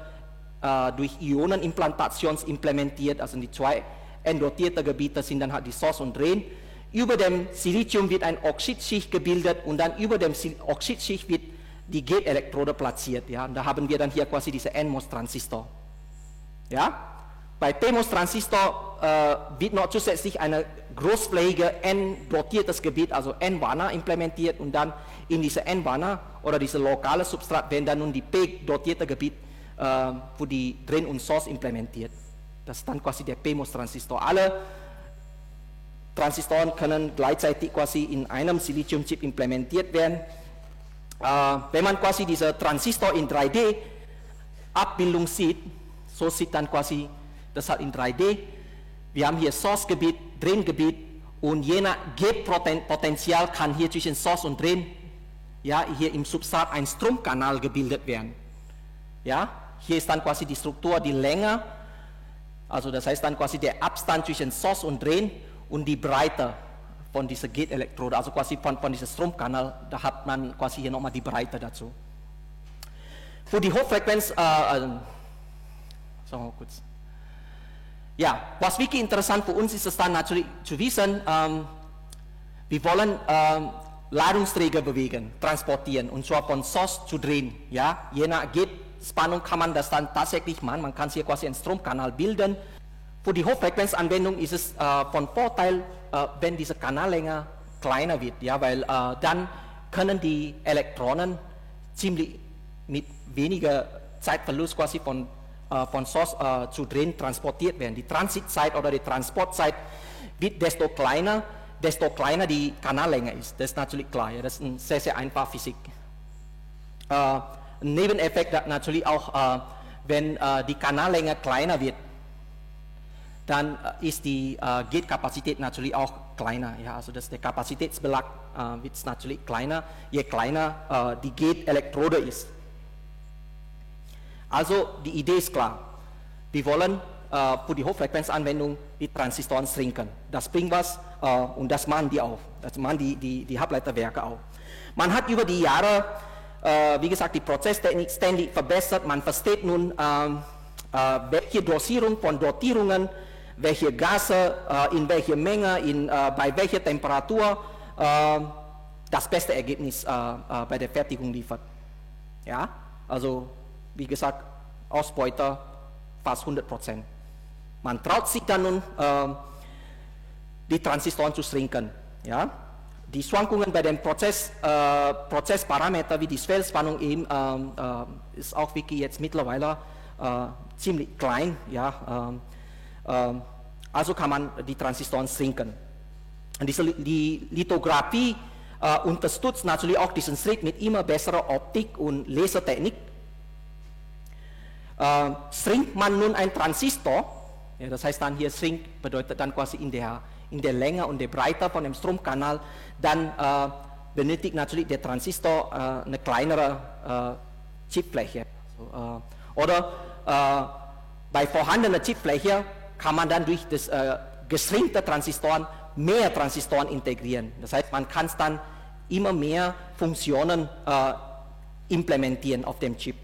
durch Ionenimplantation implementiert. Also die 2 n-dotierten Gebiete sind dann halt die Source und Drain. Über dem Silizium wird eine Oxidschicht gebildet und dann über dem Oxidschicht wird die Gate-Elektrode platziert. Ja? Und da haben wir dann hier quasi diese NMOS-Transistor. Ja? Bei PMOS-Transistor wird noch zusätzlich ein großflächige N-dotiertes Gebiet, also N-Wanner, implementiert und dann in diese N-Wanner oder diese lokale Substrat werden dann nun die P-dotierte Gebiet für die Drain und Source implementiert. Das ist dann quasi der PMOS-Transistor. Alle Transistoren können gleichzeitig quasi in einem Siliziumchip implementiert werden. Wenn man quasi diese Transistor in 3D-Abbildung sieht, so sieht dann quasi das halt in 3D. Wir haben hier Source-Gebiet, Drain-Gebiet und je nach Gate-Potential kann hier zwischen Source und Drain, ja, hier im Substrat ein Stromkanal gebildet werden. Ja, hier ist dann quasi die Struktur, die Länge, also das heißt dann quasi der Abstand zwischen Source und Drain und die Breite von dieser Gate-Elektrode, also quasi von diesem Stromkanal, da hat man quasi hier nochmal die Breite dazu. Für die Hochfrequenz, sagen wir mal kurz. Ja, was wirklich interessant für uns ist es dann natürlich zu wissen, wir wollen Ladungsträger bewegen, transportieren und zwar von Source zu Drain. Ja? Je nach Gate-Spannung kann man das dann tatsächlich machen, man kann hier quasi einen Stromkanal bilden. Für die Hochfrequenzanwendung ist es von Vorteil, wenn diese Kanallänge kleiner wird, ja? Weil dann können die Elektronen ziemlich mit weniger Zeitverlust quasi von Source zu Drain transportiert werden. Die Transitzeit oder die Transportzeit wird desto kleiner die Kanallänge ist. Das ist natürlich klar. Ja, das ist eine sehr, sehr einfache Physik. Ein Nebeneffekt natürlich auch, wenn die Kanallänge kleiner wird, dann ist die Gate-Kapazität natürlich auch kleiner. Ja, also der Kapazitätsbelag wird natürlich kleiner, je kleiner die Gate-Elektrode ist. Also die Idee ist klar. Wir wollen für die Hochfrequenzanwendung die Transistoren shrinken. Das bringt was und das machen die auch. Das machen die Halbleiterwerke auch. Man hat über die Jahre, wie gesagt, die Prozesstechnik ständig verbessert. Man versteht nun, welche Dosierung von Dotierungen, welche Gase, in welcher Menge, bei welcher Temperatur das beste Ergebnis bei der Fertigung liefert. Ja, also wie gesagt, Ausbeute fast 100%. Man traut sich dann nun, die Transistoren zu shrinken. Ja? Die Schwankungen bei den Prozessparametern wie die Schwellspannung eben ist auch wirklich jetzt mittlerweile ziemlich klein. Ja? Also kann man die Transistoren shrinken. Und die Lithografie unterstützt natürlich auch diesen Schritt mit immer besserer Optik und Lasertechnik. Shrinkt man nun ein Transistor, ja, das heißt dann hier shrink bedeutet dann quasi in der Länge und der Breite von dem Stromkanal, dann benötigt natürlich der Transistor eine kleinere Chipfläche. Oder bei vorhandener Chipfläche kann man dann durch das geschrinkte Transistoren mehr Transistoren integrieren. Das heißt, man kann dann immer mehr Funktionen implementieren auf dem Chip.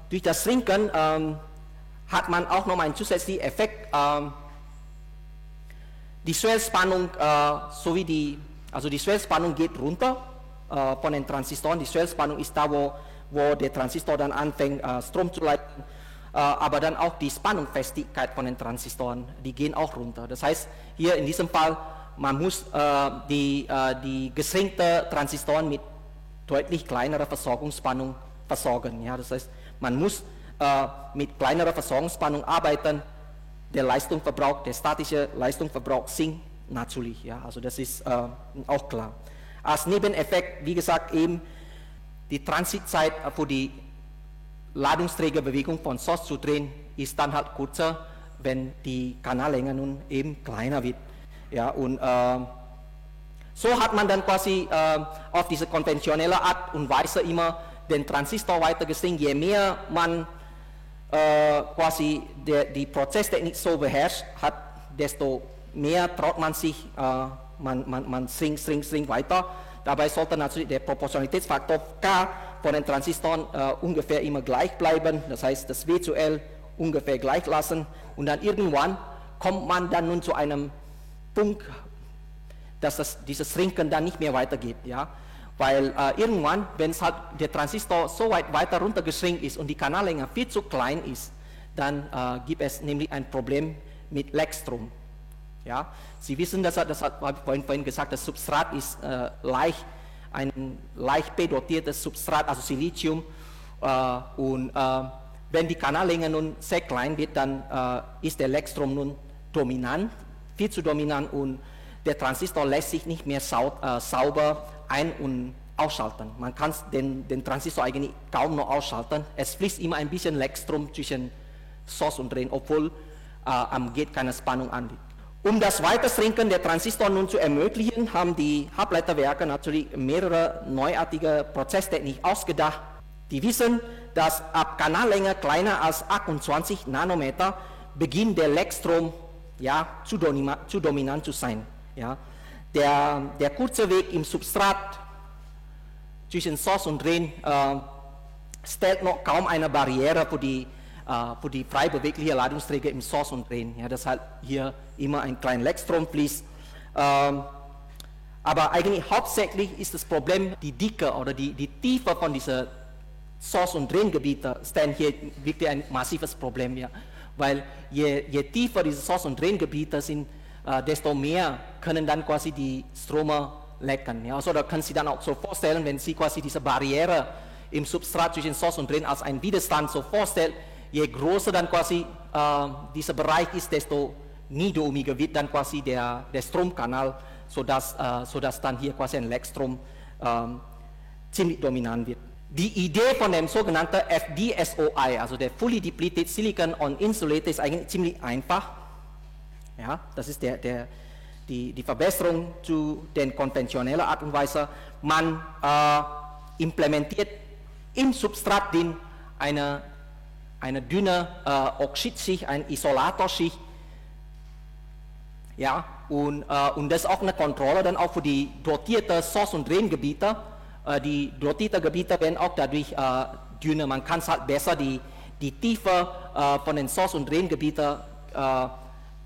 Durch das Shrinken hat man auch noch einen zusätzlichen Effekt. Die Schwellspannung die Schwellspannung geht runter von den Transistoren. Die Schwellspannung ist da, wo der Transistor dann anfängt Strom zu leiten. Aber dann auch die Spannungsfestigkeit von den Transistoren, die gehen auch runter. Das heißt, hier in diesem Fall, man muss die geschränkten Transistoren mit deutlich kleinerer Versorgungsspannung versorgen. Ja, das heißt, man muss mit kleinerer Versorgungsspannung arbeiten. Der Leistungsverbrauch, der statische Leistungsverbrauch sinkt natürlich. Ja, also das ist auch klar. Als Nebeneffekt, wie gesagt, eben die Transitzeit für die Ladungsträgerbewegung von Source zu drehen, ist dann halt kürzer, wenn die Kanallänge nun eben kleiner wird. Ja, und so hat man dann quasi auf diese konventionelle Art und Weise immer den Transistor weiter geschränkt. Je mehr man quasi die Prozesstechnik so beherrscht hat, desto mehr traut man sich, man schrinkt weiter. Dabei sollte natürlich der Proportionalitätsfaktor K von den Transistoren ungefähr immer gleich bleiben. Das heißt, das W zu L ungefähr gleich lassen. Und dann irgendwann kommt man dann nun zu einem Punkt, dass dieses Shrinken dann nicht mehr weitergeht. Ja? Weil irgendwann, wenn halt der Transistor so weit weiter runtergeschränkt ist und die Kanallänge viel zu klein ist, dann gibt es nämlich ein Problem mit Leckstrom. Ja? Sie wissen, das habe ich vorhin gesagt, das Substrat ist ein leicht p-dotiertes Substrat, also Silizium. Und wenn die Kanallänge nun sehr klein wird, dann ist der Leckstrom nun dominant, viel zu dominant, und der Transistor lässt sich nicht mehr sauber ein- und ausschalten. Man kann den Transistor eigentlich kaum noch ausschalten. Es fließt immer ein bisschen Leckstrom zwischen Source und Drain, obwohl am Gate keine Spannung anliegt. Um das Weiterschränken der Transistor nun zu ermöglichen, haben die Halbleiterwerke natürlich mehrere neuartige Prozesstechniken ausgedacht. Die wissen, dass ab Kanallänge kleiner als 28 Nanometer beginnt der Leckstrom zu dominant zu sein. Ja. Der kurze Weg im Substrat zwischen Source und Drain stellt noch kaum eine Barriere für die frei bewegliche Ladungsträger im Source und Drain. Ja, deshalb hier immer ein kleiner Leckstrom fließt. Aber eigentlich hauptsächlich ist das Problem die Dicke oder die Tiefe von dieser Source- und Drain-Gebiete stellen hier wirklich ein massives Problem. Ja. Weil je tiefer diese Source- und Drain-Gebiete sind, desto mehr können dann quasi die Strome lecken. Ja. Also da können Sie dann auch so vorstellen, wenn Sie quasi diese Barriere im Substrat zwischen Source und Drain als einen Widerstand so vorstellen, je größer dann quasi dieser Bereich ist, desto niedriger wird dann quasi der Stromkanal, sodass dann hier quasi ein Leckstrom ziemlich dominant wird. Die Idee von dem sogenannten FDSOI, also der Fully Depleted Silicon on Insulator, ist eigentlich ziemlich einfach. Ja, das ist die Verbesserung zu den konventionellen Art und Weise. Man implementiert im Substrat eine eine dünne Oxidschicht, eine Isolatorschicht. Ja, und das ist auch eine Kontrolle dann auch für die dotierte Source- und Draingebiete. Die dotierte Gebiete werden auch dadurch dünner. Man kann halt besser die Tiefe von den Source- und Draingebieten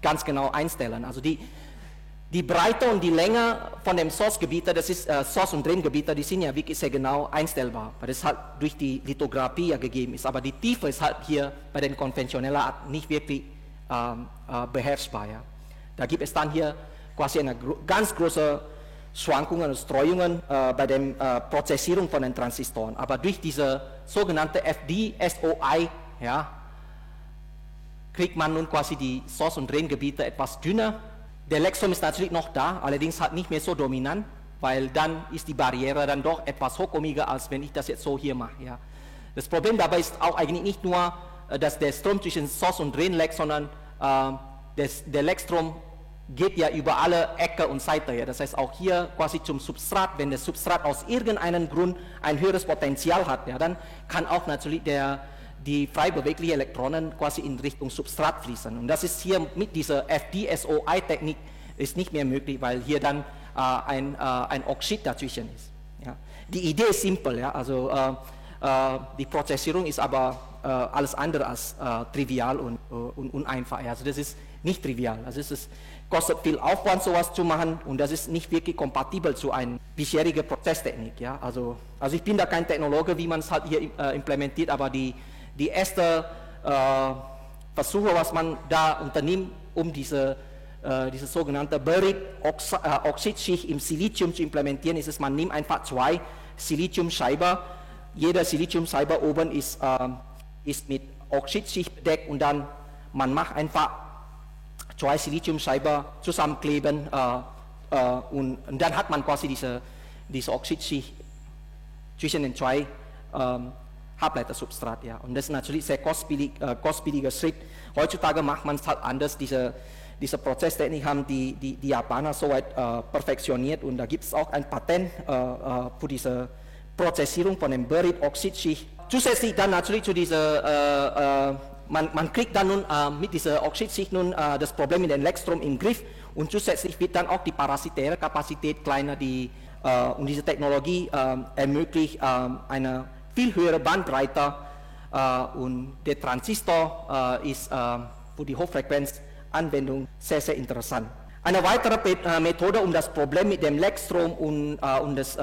ganz genau einstellen. Also die Breite und die Länge von dem Source-Gebiete, das ist Source- und Draingebiete, die sind ja wirklich sehr genau einstellbar, weil das halt durch die Lithografie ja gegeben ist. Aber die Tiefe ist halt hier bei den konventionellen Art nicht wirklich beherrschbar. Ja. Da gibt es dann hier quasi eine ganz große Schwankungen und Streuungen bei der Prozessierung von den Transistoren. Aber durch diese sogenannte FD-SOI, ja, kriegt man nun quasi die Source- und Draingebiete etwas dünner. Der Elektrom ist natürlich noch da, allerdings halt nicht mehr so dominant, weil dann ist die Barriere dann doch etwas hochohmiger, als wenn ich das jetzt so hier mache. Ja. Das Problem dabei ist auch eigentlich nicht nur, dass der Strom zwischen Source und Drain lag, sondern der Elektrom geht ja über alle Ecke und Seiten. Ja. Das heißt auch hier quasi zum Substrat, wenn das Substrat aus irgendeinem Grund ein höheres Potenzial hat, ja, dann kann auch natürlich die frei beweglichen Elektronen quasi in Richtung Substrat fließen. Und das ist hier mit dieser FD-SOI-Technik ist nicht mehr möglich, weil hier dann ein Oxid dazwischen ist. Ja. Die Idee ist simpel, ja, also die Prozessierung ist aber alles andere als trivial und einfach. Ja. Also das ist nicht trivial. Also es kostet viel Aufwand, sowas zu machen, und das ist nicht wirklich kompatibel zu einer bisherigen Prozesstechnik. Ja. Also ich bin da kein Technologe, wie man es halt hier implementiert, aber die erste Versuche, was man da unternimmt, um diese sogenannte Buried Oxidschicht im Silizium zu implementieren, ist es, man nimmt einfach 2 Siliziumscheiben. Jede Siliziumscheibe oben ist mit Oxidschicht bedeckt, und dann man macht einfach 2 Siliziumscheiben zusammenkleben und dann hat man quasi diese Oxidschicht zwischen den 2 Halbleitersubstrat, ja. Und das ist natürlich sehr kostspieliger Schritt. Heutzutage macht man es halt anders. Diese Prozesstechnik haben die Japaner soweit perfektioniert, und da gibt es auch ein Patent für diese Prozessierung von dem Buried Oxidschicht. Zusätzlich dann natürlich zu dieser, man kriegt dann nun mit dieser Oxidschicht nun das Problem mit dem Elektrom im Griff, und zusätzlich wird dann auch die parasitäre Kapazität kleiner, und diese Technologie ermöglicht eine viel höhere Bandbreite, und der Transistor ist für die Hochfrequenzanwendung sehr, sehr interessant. Eine weitere Methode, um das Problem mit dem Leckstrom und das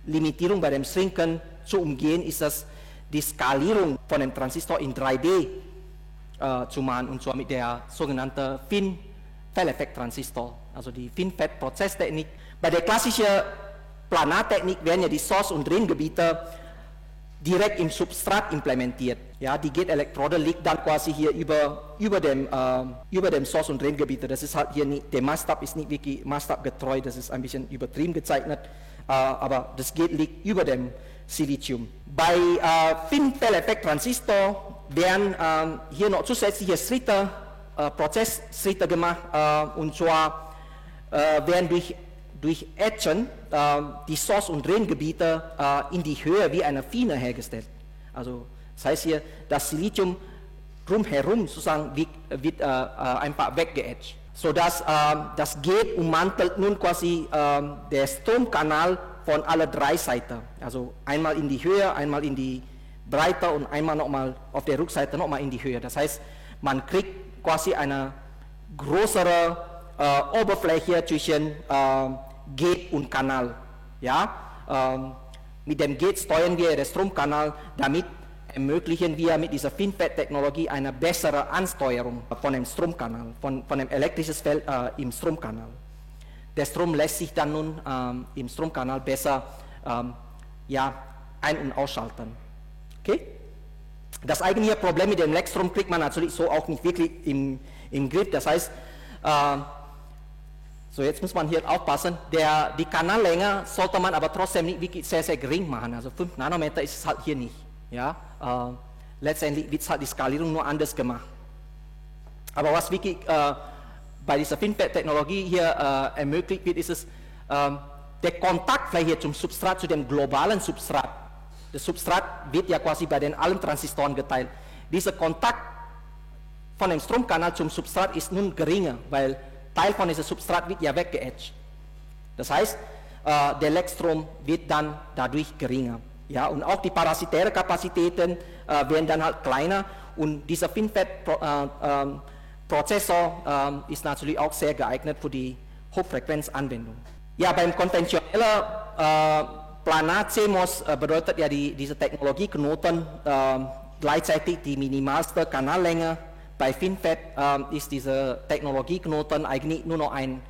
Limitierung bei dem Shrinken zu umgehen, ist die Skalierung von dem Transistor in 3D zu machen, und zwar mit der sogenannten FIN-Felleffekt-Transistor, also die FinFET-Prozesstechnik. Bei der klassischen Planartechnik werden ja die Source- und Draingebiete direkt im Substrat implementiert. Ja, die Gate-Elektrode liegt dann quasi hier über dem Source- und Draingebiete. Das ist halt hier nicht, der Maßstab ist nicht wirklich maßstabgetreu, das ist ein bisschen übertrieben gezeichnet, aber das Gate liegt über dem Silizium. Bei FIN-Felleffekt-Transistor werden hier noch zusätzliche Schritte, Prozessschritte gemacht, und zwar werden durch Etchen die Source- und Draingebiete in die Höhe wie eine Fine hergestellt. Also das heißt hier, das Silizium drumherum sozusagen wird einfach weggeetcht, sodass das Gate ummantelt nun quasi der Stromkanal von alle 3 Seiten. Also einmal in die Höhe, einmal in die Breite und einmal nochmal auf der Rückseite nochmal in die Höhe. Das heißt, man kriegt quasi eine größere Oberfläche zwischen Gate und Kanal. Ja? Mit dem Gate steuern wir den Stromkanal, damit ermöglichen wir mit dieser FinFET-Technologie eine bessere Ansteuerung von dem Stromkanal, von dem elektrischen Feld im Stromkanal. Der Strom lässt sich dann nun im Stromkanal besser ein- und ausschalten. Okay? Das eigentliche Problem mit dem Leckstrom kriegt man natürlich so auch nicht wirklich im Griff. Das heißt, so jetzt muss man hier aufpassen, die Kanallänge sollte man aber trotzdem nicht wirklich sehr, sehr gering machen. Also 5 Nanometer ist es halt hier nicht. Ja? Letztendlich wird halt die Skalierung nur anders gemacht. Aber was wirklich bei dieser FinFET-Technologie hier ermöglicht wird, ist es, der Kontaktfläche zum Substrat, zu dem globalen Substrat, Das Substrat wird ja quasi bei den allen Transistoren geteilt. Dieser Kontakt von dem Stromkanal zum Substrat ist nun geringer, weil Teil von diesem Substrat wird ja weggeedged. Das heißt, der Leckstrom wird dann dadurch geringer. Ja, und auch die parasitären Kapazitäten werden dann halt kleiner, und dieser FinFET-Prozessor ist natürlich auch sehr geeignet für die Hochfrequenzanwendung. Ja, beim konventionellen Planar CMOS bedeutet ja diese Technologieknoten gleichzeitig die minimalste Kanallänge. Bei FinFET ist diese Technologieknoten eigentlich nur noch ein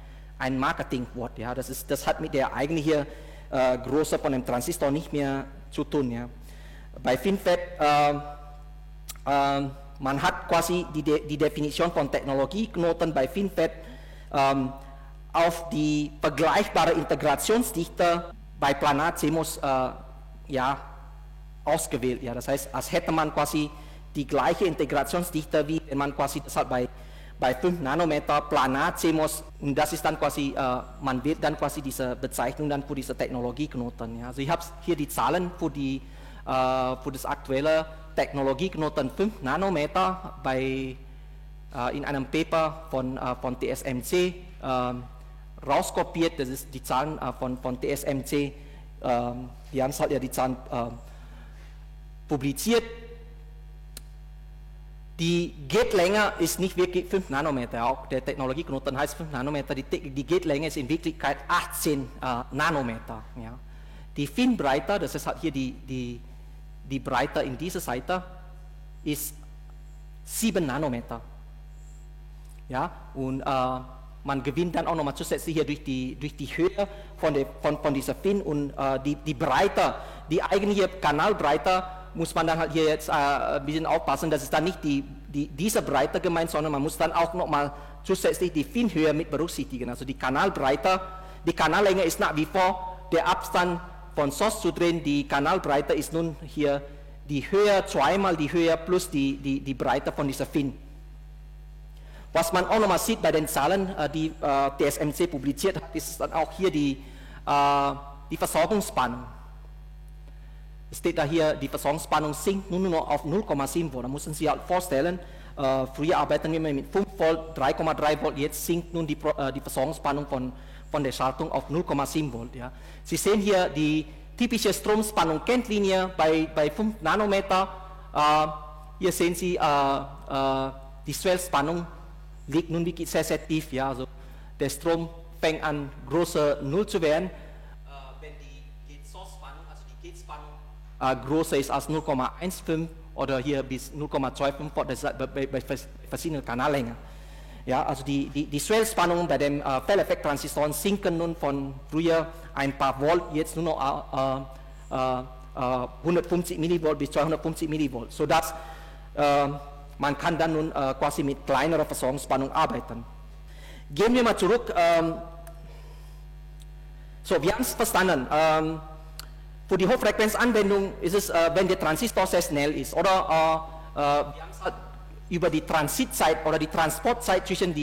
Marketingwort. Ja? Das hat mit der eigentlichen Größe von dem Transistor nicht mehr zu tun. Ja? Bei FinFET, man hat quasi die Definition von Technologieknoten bei FinFET auf die vergleichbare Integrationsdichte bei Planar CMOS ja, ausgewählt. Ja. Das heißt, als hätte man quasi die gleiche Integrationsdichte, wie wenn man quasi das hat bei 5 Nanometer Planar CMOS, und das ist dann quasi, man wählt dann quasi diese Bezeichnung dann für diese Technologieknoten. Ja. Also ich habe hier die Zahlen für das aktuelle Technologieknoten 5 Nanometer in einem Paper von TSMC rauskopiert. Das ist die Zahlen von TSMC, die haben halt ja die Zahlen publiziert. Die Gatlänge ist nicht wirklich 5 Nanometer, auch der Technologieknoten heißt 5 Nanometer, die Gatlänge ist in Wirklichkeit 18 Nanometer. Ja. Die Finbreite, das ist halt hier die Breite in dieser Seite, ist 7 Nanometer. Ja, und man gewinnt dann auch nochmal zusätzlich hier durch die Höhe von dieser Fin, und die Breite, die eigentliche Kanalbreite, muss man dann halt hier jetzt ein bisschen aufpassen, dass es dann nicht diese Breite gemeint, sondern man muss dann auch nochmal zusätzlich die Finhöhe mit berücksichtigen. Also die Kanalbreite, die Kanallänge ist nach wie vor der Abstand von Source zu Drain, die Kanalbreite ist nun hier die Höhe, zweimal die Höhe plus die Breite von dieser Fin. Was man auch nochmal sieht bei den Zahlen, die TSMC publiziert hat, ist dann auch hier die Versorgungsspannung. Es steht da hier, die Versorgungsspannung sinkt nur noch auf 0,7 Volt. Da müssen Sie sich halt vorstellen, früher arbeiten wir mit 5 Volt, 3,3 Volt, jetzt sinkt nun die Versorgungsspannung von der Schaltung auf 0,7 Volt. Ja. Sie sehen hier die typische Stromspannung-Kennlinie bei 5 Nanometer. Hier sehen Sie die Swellspannung liegt nun wirklich sehr, sehr tief. Ja. Also der Strom fängt an, größer 0 zu werden. Wenn die Gate-Source-Spannung, also die Gate-Spannung, größer ist als 0,15 oder hier bis 0,25 Volt, das ist bei verschiedenen Kanallängen. Ja, also die Swellspannungen bei den Felleffekt-Transistoren sinken nun von früher ein paar Volt, jetzt nur noch 150 Millivolt bis 250 Millivolt, sodass man kann dann nun quasi mit kleinerer Versorgungsspannung arbeiten. Gehen wir mal zurück. So, wir haben es verstanden. Für die Hochfrequenzanwendung ist es, wenn der Transistor sehr schnell ist, oder wir haben es halt über die Transitzeit oder die Transportzeit zwischen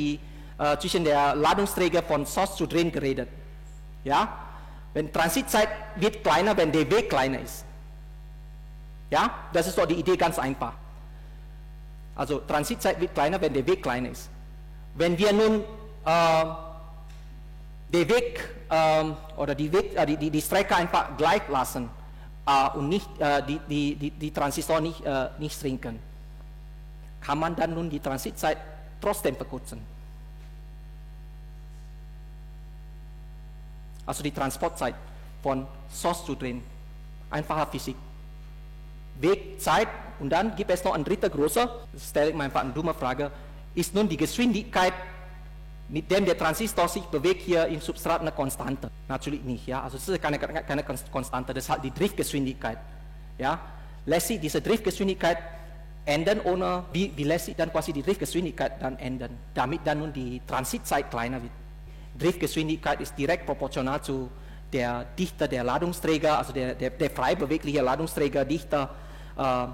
der Ladungsträger von Source zu Drain geredet. Ja? Wenn Transitzeit wird kleiner, wenn der Weg kleiner ist. Ja? Das ist doch die Idee, ganz einfach. Also Transitzeit wird kleiner, wenn der Weg kleiner ist. Wenn wir nun den Weg oder die Strecke einfach gleich lassen und nicht die Transistor nicht sinken, kann man dann nun die Transitzeit trotzdem verkürzen. Also die Transportzeit von Source zu Drain. Einfache Physik. Weg, Zeit, und dann gibt es noch ein dritter großer, das stelle ich mir einfach eine dumme Frage, ist nun die Geschwindigkeit, mit dem der Transistor sich bewegt hier im Substrat, eine Konstante? Natürlich nicht, ja, also es ist keine Konstante, das ist halt die Driftgeschwindigkeit, ja. Lässt sich diese Driftgeschwindigkeit ändern, ohne, wie lässt sich dann quasi die Driftgeschwindigkeit dann ändern, damit dann nun die Transitzeit kleiner wird. Driftgeschwindigkeit ist direkt proportional zu der Dichte der Ladungsträger, also der frei bewegliche Ladungsträgerdichte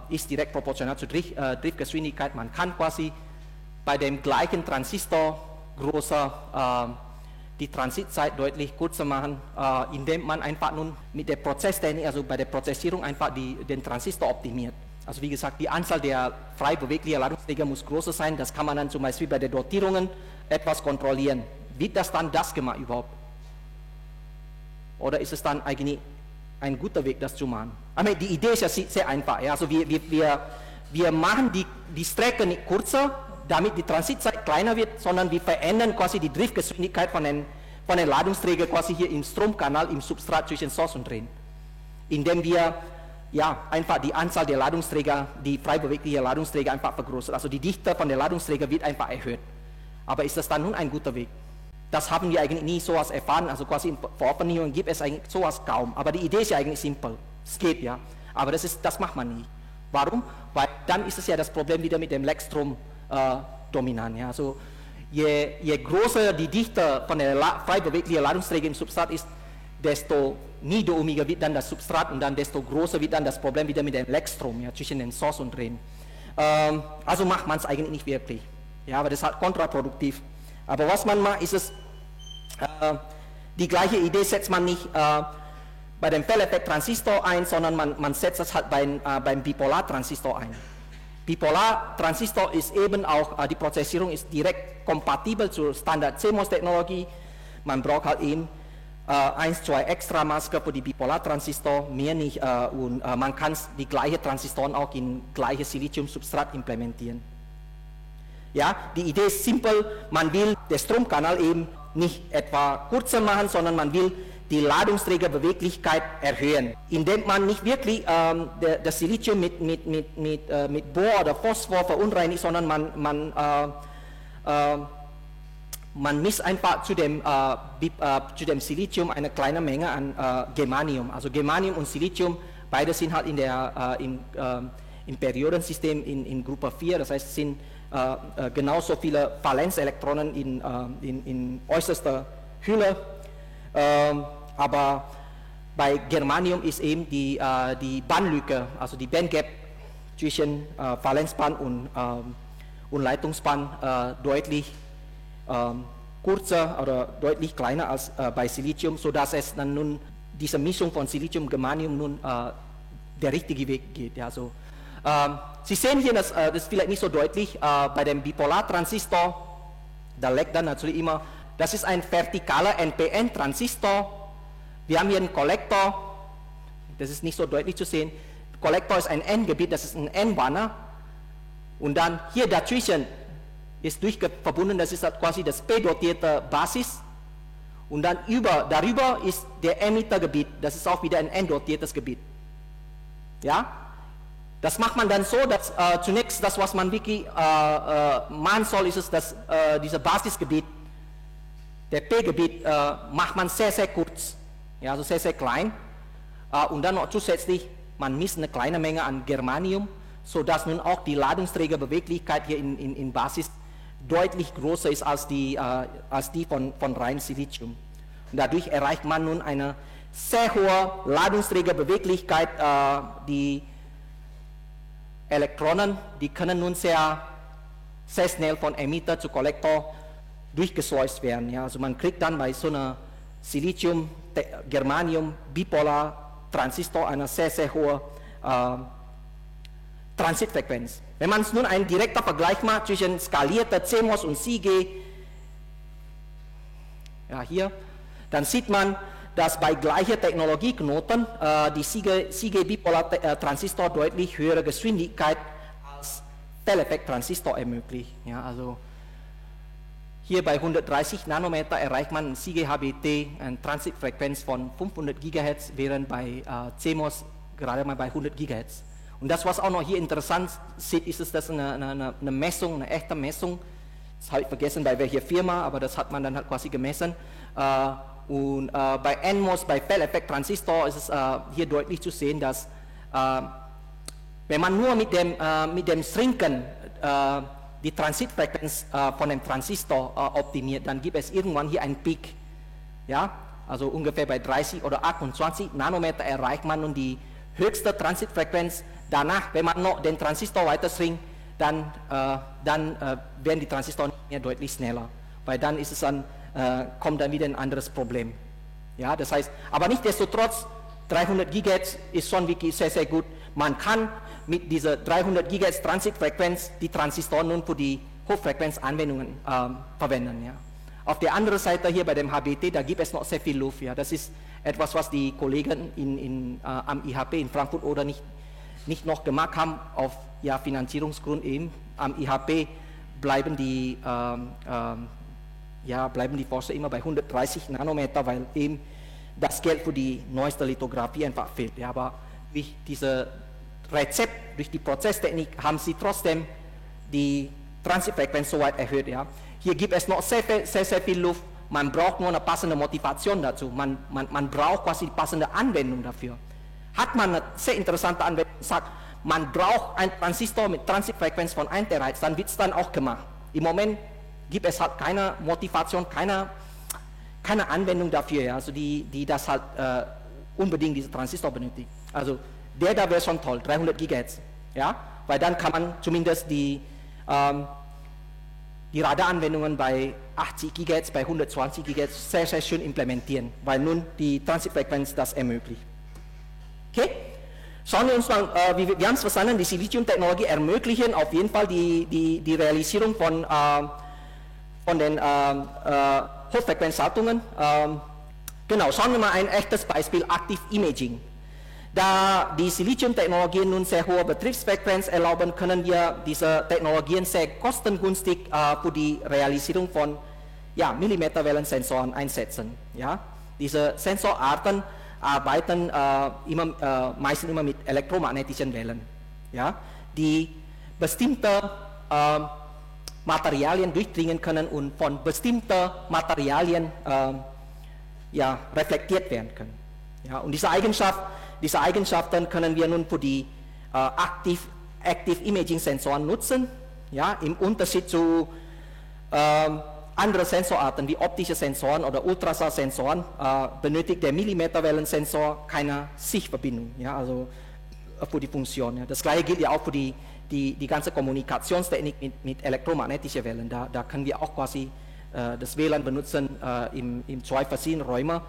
ist direkt proportional zur Driftgeschwindigkeit. Man kann quasi bei dem gleichen Transistor größer die Transitzeit deutlich kürzer machen, indem man einfach nun mit der Prozesstechnik, also bei der Prozessierung einfach den Transistor optimiert. Also wie gesagt, die Anzahl der frei beweglichen Ladungsträger muss größer sein. Das kann man dann zum Beispiel bei den Dotierungen etwas kontrollieren. Wird das dann das gemacht überhaupt? Oder ist es dann eigentlich ein guter Weg, das zu machen? Aber die Idee ist ja sehr einfach. Ja? Also wir machen die Strecke nicht kürzer, damit die Transitzeit kleiner wird, sondern wir verändern quasi die Driftgeschwindigkeit von den Ladungsträgern quasi hier im Stromkanal, im Substrat zwischen Source und Drain. Indem wir einfach die Anzahl der Ladungsträger, die frei beweglichen Ladungsträger einfach vergrößert. Also die Dichte von den Ladungsträgern wird einfach erhöht. Aber ist das dann nun ein guter Weg? Das haben wir eigentlich nie sowas erfahren, also quasi in Verordnungen gibt es eigentlich sowas kaum. Aber die Idee ist ja eigentlich simpel. Es geht ja. Aber das macht man nie. Warum? Weil dann ist es ja das Problem wieder mit dem Leckstrom dominant. Ja. Also je größer die Dichte von der frei beweglichen Ladungsträger im Substrat ist, desto niederohmiger wird dann das Substrat und dann desto größer wird dann das Problem wieder mit dem Leckstrom, ja, zwischen den Source und Drain. Also macht man es eigentlich nicht wirklich. Ja, aber das ist halt kontraproduktiv. Aber was man macht, ist es, die gleiche Idee setzt man nicht bei dem Fehleffekt-Transistor ein, sondern man setzt es halt beim Bipolar-Transistor ein. Bipolar-Transistor ist eben auch, die Prozessierung ist direkt kompatibel zur Standard-CMOS-Technologie. Man braucht halt eben 1-2 extra Maske für die Bipolar-Transistor, mehr nicht, und man kann die gleichen Transistoren auch in gleiches Silizium-Substrat implementieren. Ja, die Idee ist simpel, man will den Stromkanal eben nicht etwa kürzer machen, sondern man will die Ladungsträgerbeweglichkeit erhöhen, indem man nicht wirklich das Silizium mit Bohr oder Phosphor verunreinigt, sondern man misst einfach zu dem Silizium eine kleine Menge an Germanium. Also Germanium und Silizium, beide sind halt im Periodensystem in Gruppe 4, das heißt, es sind genauso viele Valenzelektronen in äußerster Hülle. Aber bei Germanium ist eben die Bandlücke, also die Bandgap zwischen Valenzband und Leitungsband deutlich kürzer oder deutlich kleiner als bei Silizium, sodass es dann nun diese Mischung von Silizium und Germanium nun der richtige Weg geht. Ja, so. Sie sehen hier, das ist vielleicht nicht so deutlich, bei dem Bipolar-Transistor, da leckt dann natürlich immer, das ist ein vertikaler NPN-Transistor. Wir haben hier einen Kollektor, das ist nicht so deutlich zu sehen. Kollektor ist ein N-Gebiet, das ist ein N-Banner. Und dann hier dazwischen ist verbunden, das ist quasi das P-dotierte Basis. Und dann darüber ist der Emitter-Gebiet, das ist auch wieder ein N-dotiertes Gebiet. Ja? Das macht man dann so, dass zunächst das, was man wirklich machen soll, ist es, dass dieses Basisgebiet, der P-Gebiet, macht man sehr, sehr kurz, ja, also sehr, sehr klein. Und dann noch zusätzlich, man misst eine kleine Menge an Germanium, sodass nun auch die Ladungsträgerbeweglichkeit hier in Basis deutlich größer ist als die von rein Silizium. Und dadurch erreicht man nun eine sehr hohe Ladungsträgerbeweglichkeit, die Elektronen, die können nun sehr, sehr schnell von Emitter zu Kollektor durchgeschleust werden. Ja. Also man kriegt dann bei so einer Silizium-Germanium-Bipolar-Transistor eine sehr, sehr hohe Transitfrequenz. Wenn man nun einen direkten Vergleich macht zwischen skalierter CMOS und SiGe, ja, hier, dann sieht man, dass bei gleicher Technologieknoten die SiGe-Bipolar-Transistor deutlich höhere Geschwindigkeit als Fehleffekt-Transistor ermöglicht. Ja, also hier bei 130 Nanometer erreicht man in SiGe-HBT eine Transitfrequenz von 500 GHz, während bei CMOS gerade mal bei 100 GHz. Und das, was auch noch hier interessant sieht, ist, dass eine Messung, eine echte Messung, das habe ich vergessen, bei welcher Firma, aber das hat man dann halt quasi gemessen. Und bei NMOS, bei Fehleffekt-Transistor ist es hier deutlich zu sehen, dass wenn man nur mit dem Shrinken die Transitfrequenz von dem Transistor optimiert, dann gibt es irgendwann hier einen Peak. Ja? Also ungefähr bei 30 oder 28 Nanometer erreicht man nun die höchste Transitfrequenz. Danach, wenn man noch den Transistor weiter shrinkt, dann werden die Transistoren nicht mehr deutlich schneller. Weil dann ist es dann kommt dann wieder ein anderes Problem. Ja, das heißt, aber nichtsdestotrotz, 300 GHz ist schon wirklich sehr, sehr gut. Man kann mit dieser 300 GHz Transitfrequenz die Transistoren nun für die Hochfrequenzanwendungen verwenden. Ja. Auf der anderen Seite hier bei dem HBT, da gibt es noch sehr viel Luft. Ja. Das ist etwas, was die Kollegen am IHP in Frankfurt oder nicht noch gemacht haben, auf Finanzierungsgrund eben. Am IHP bleiben die Forscher immer bei 130 Nanometer, weil eben das Geld für die neueste Lithografie einfach fehlt. Ja, aber durch dieses Rezept, durch die Prozesstechnik haben sie trotzdem die Transitfrequenz so weit erhöht. Ja. Hier gibt es noch sehr, sehr viel Luft. Man braucht nur eine passende Motivation dazu. Man braucht quasi die passende Anwendung dafür. Hat man eine sehr interessante Anwendung, sagt, man braucht einen Transistor mit Transitfrequenz von 1 Terahertz, dann wird es dann auch gemacht. Im Moment gibt es halt keine Motivation, keine Anwendung dafür, ja, also die das halt unbedingt diese Transistor benötigt. Also da wäre schon toll, 300 GHz, ja, weil dann kann man zumindest die Radaranwendungen bei 80 GHz, bei 120 GHz sehr, sehr schön implementieren, weil nun die Transitfrequenz das ermöglicht. Okay? Schauen wir uns mal, wir haben es verstanden, die Silizium-Technologie ermöglichen auf jeden Fall die Realisierung von den Hochfrequenzschaltungen. Genau, schauen wir mal ein echtes Beispiel, Active Imaging. Da die Silizium-Technologien nun sehr hohe Betriebsfrequenz erlauben, können wir diese Technologien sehr kostengünstig für die Realisierung von Millimeterwellensensoren einsetzen. Ja? Diese Sensorarten arbeiten meistens immer mit elektromagnetischen Wellen, ja? Die bestimmte Materialien durchdringen können und von bestimmten Materialien reflektiert werden können. Ja? Und diese Eigenschaften können wir nun für die Active Imaging Sensoren nutzen, ja? Im Unterschied zu andere Sensorarten wie optische Sensoren oder Ultraschallsensoren benötigt der Millimeterwellensensor keine Sichtverbindung, ja, also für die Funktion. Ja. Das gleiche gilt ja auch für die ganze Kommunikationstechnik mit elektromagnetischen Wellen. Da können wir auch quasi das WLAN benutzen in 2 verschiedenen Räumen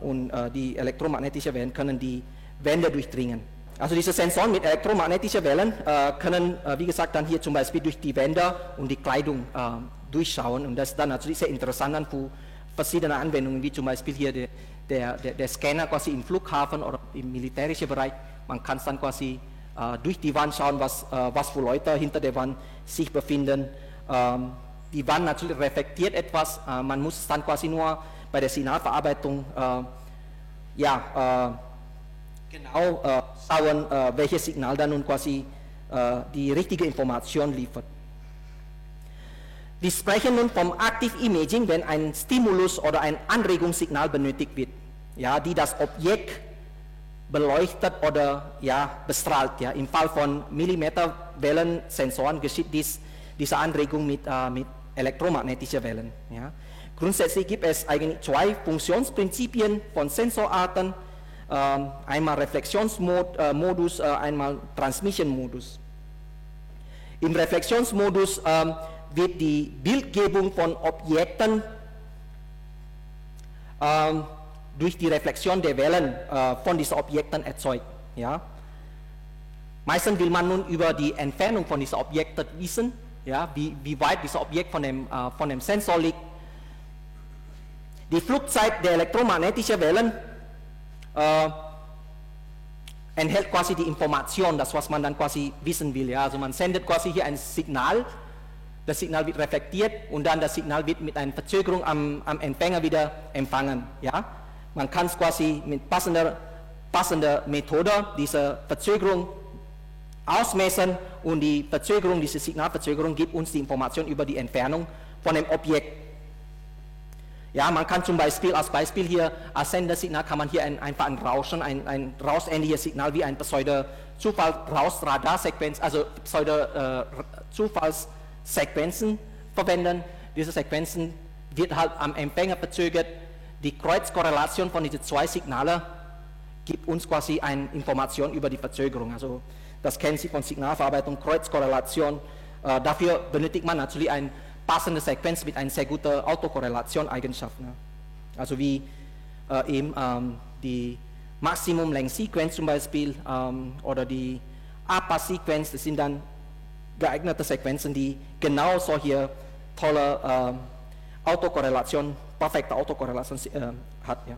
und die elektromagnetischen Wellen können die Wände durchdringen. Also diese Sensoren mit elektromagnetischen Wellen können, wie gesagt, dann hier zum Beispiel durch die Wände und die Kleidung durchschauen und das ist dann natürlich sehr interessant dann für verschiedene Anwendungen, wie zum Beispiel hier der Scanner quasi im Flughafen oder im militärischen Bereich. Man kann dann quasi durch die Wand schauen, was für Leute hinter der Wand sich befinden. Die Wand natürlich reflektiert etwas, man muss es dann quasi nur bei der Signalverarbeitung genau schauen, welches Signal dann nun quasi die richtige Information liefert. Wir sprechen nun vom Active Imaging, wenn ein Stimulus oder ein Anregungssignal benötigt wird, ja, die das Objekt beleuchtet oder bestrahlt. Ja. Im Fall von Millimeterwellensensoren geschieht diese Anregung mit elektromagnetischen Wellen. Ja. Grundsätzlich gibt es eigentlich 2 Funktionsprinzipien von Sensorarten, einmal Reflexionsmodus, einmal Transmission-Modus. Im Reflexionsmodus wird die Bildgebung von Objekten durch die Reflexion der Wellen von diesen Objekten erzeugt. Ja? Meistens will man nun über die Entfernung von diesen Objekten wissen, ja? wie weit dieses Objekt von dem Sensor liegt. Die Flugzeit der elektromagnetischen Wellen enthält quasi die Information, das was man dann quasi wissen will. Ja? Also man sendet quasi hier ein Signal, das Signal wird reflektiert und dann das Signal wird mit einer Verzögerung am Empfänger wieder empfangen. Ja? Man kann es quasi mit passender Methode diese Verzögerung ausmessen und die Verzögerung, diese Signalverzögerung gibt uns die Information über die Entfernung von dem Objekt. Ja, man kann zum Beispiel, als Beispiel hier, als Sendersignal kann man hier einfach ein Rauschen, ein rauschähnliches Signal wie ein Pseudo-Radarsequenz, also Pseudo-Zufallssequenzen verwenden. Diese Sequenzen wird halt am Empfänger verzögert. Die Kreuzkorrelation von diesen 2 Signalen gibt uns quasi eine Information über die Verzögerung. Also das kennen Sie von Signalverarbeitung, Kreuzkorrelation. Dafür benötigt man natürlich ein passende Sequenz mit einer sehr guten Autokorrelation-Eigenschaft. Ne? Also wie eben die Maximum-Length-Sequenz zum Beispiel oder die APA-Sequenz, das sind dann geeignete Sequenzen, die genau solche tolle Autokorrelation, perfekte Autokorrelation hat. Ja.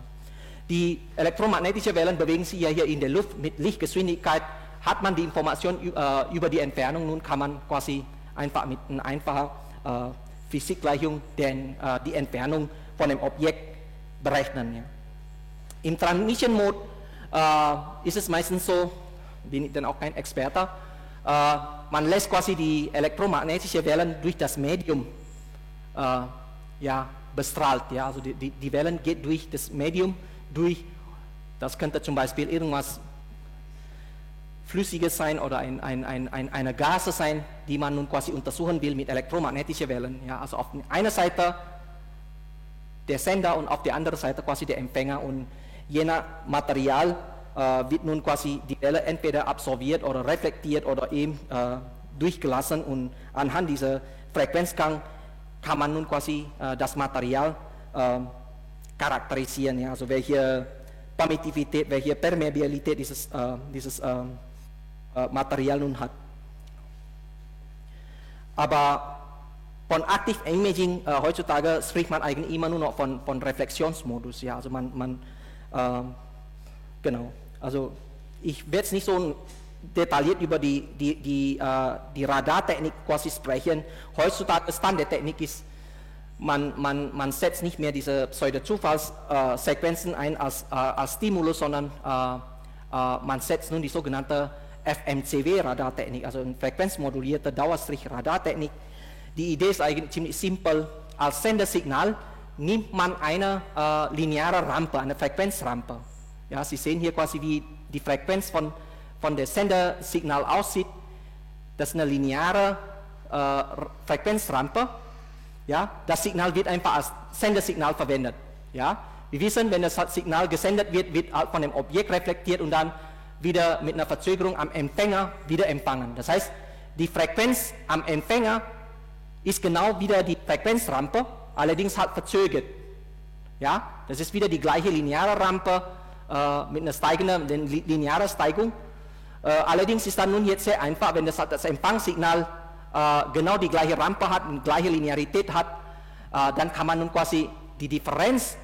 Die elektromagnetischen Wellen bewegen sich ja hier in der Luft mit Lichtgeschwindigkeit. Hat man die Information über die Entfernung, nun kann man quasi einfach mit einer einfachen Physikgleichung die Entfernung von dem Objekt berechnen. Ja. Im Transmission Mode ist es meistens so, bin ich dann auch kein Experte, man lässt quasi die elektromagnetischen Wellen durch das Medium bestrahlt. Ja. Also die Wellen geht durch das Medium durch, das könnte zum Beispiel irgendwas Flüssiges sein oder eine Gase sein, die man nun quasi untersuchen will mit elektromagnetischen Wellen. Ja. Also auf einer Seite der Sender und auf der anderen Seite quasi der Empfänger, und je nach Material wird nun quasi die Welle entweder absorbiert oder reflektiert oder eben durchgelassen, und anhand dieser Frequenzgang kann man nun quasi das Material charakterisieren, ja, also welche Permittivität, welche Permeabilität dieses Material nun hat. Aber von Active Imaging heutzutage spricht man eigentlich immer nur noch von Reflexionsmodus, ja, also genau, also ich werde jetzt nicht so detailliert über die Radartechnik quasi sprechen. Heutzutage Standardtechnik ist, man setzt nicht mehr diese Pseudo-Zufallssequenzen ein als Stimulus, sondern man setzt nun die sogenannte FMCW-Radartechnik, also eine frequenzmodulierte Dauerstrich-Radartechnik. Die Idee ist eigentlich ziemlich simpel. Als Sendersignal nimmt man eine lineare Rampe, eine Frequenzrampe. Ja, Sie sehen hier quasi, wie die Frequenz von der Sendersignal aussieht. Das ist eine lineare Frequenzrampe. Ja, das Signal wird einfach als Sendersignal verwendet. Ja, wir wissen, wenn das Signal gesendet wird, wird von dem Objekt reflektiert und dann wieder mit einer Verzögerung am Empfänger wieder empfangen. Das heißt, die Frequenz am Empfänger ist genau wieder die Frequenzrampe, allerdings halt verzögert. Ja, das ist wieder die gleiche lineare Rampe mit einer steigenden linearen Steigung. Allerdings ist dann nun jetzt sehr einfach, wenn das Empfangssignal genau die gleiche Rampe hat, die gleiche Linearität hat, dann kann man nun quasi die Differenz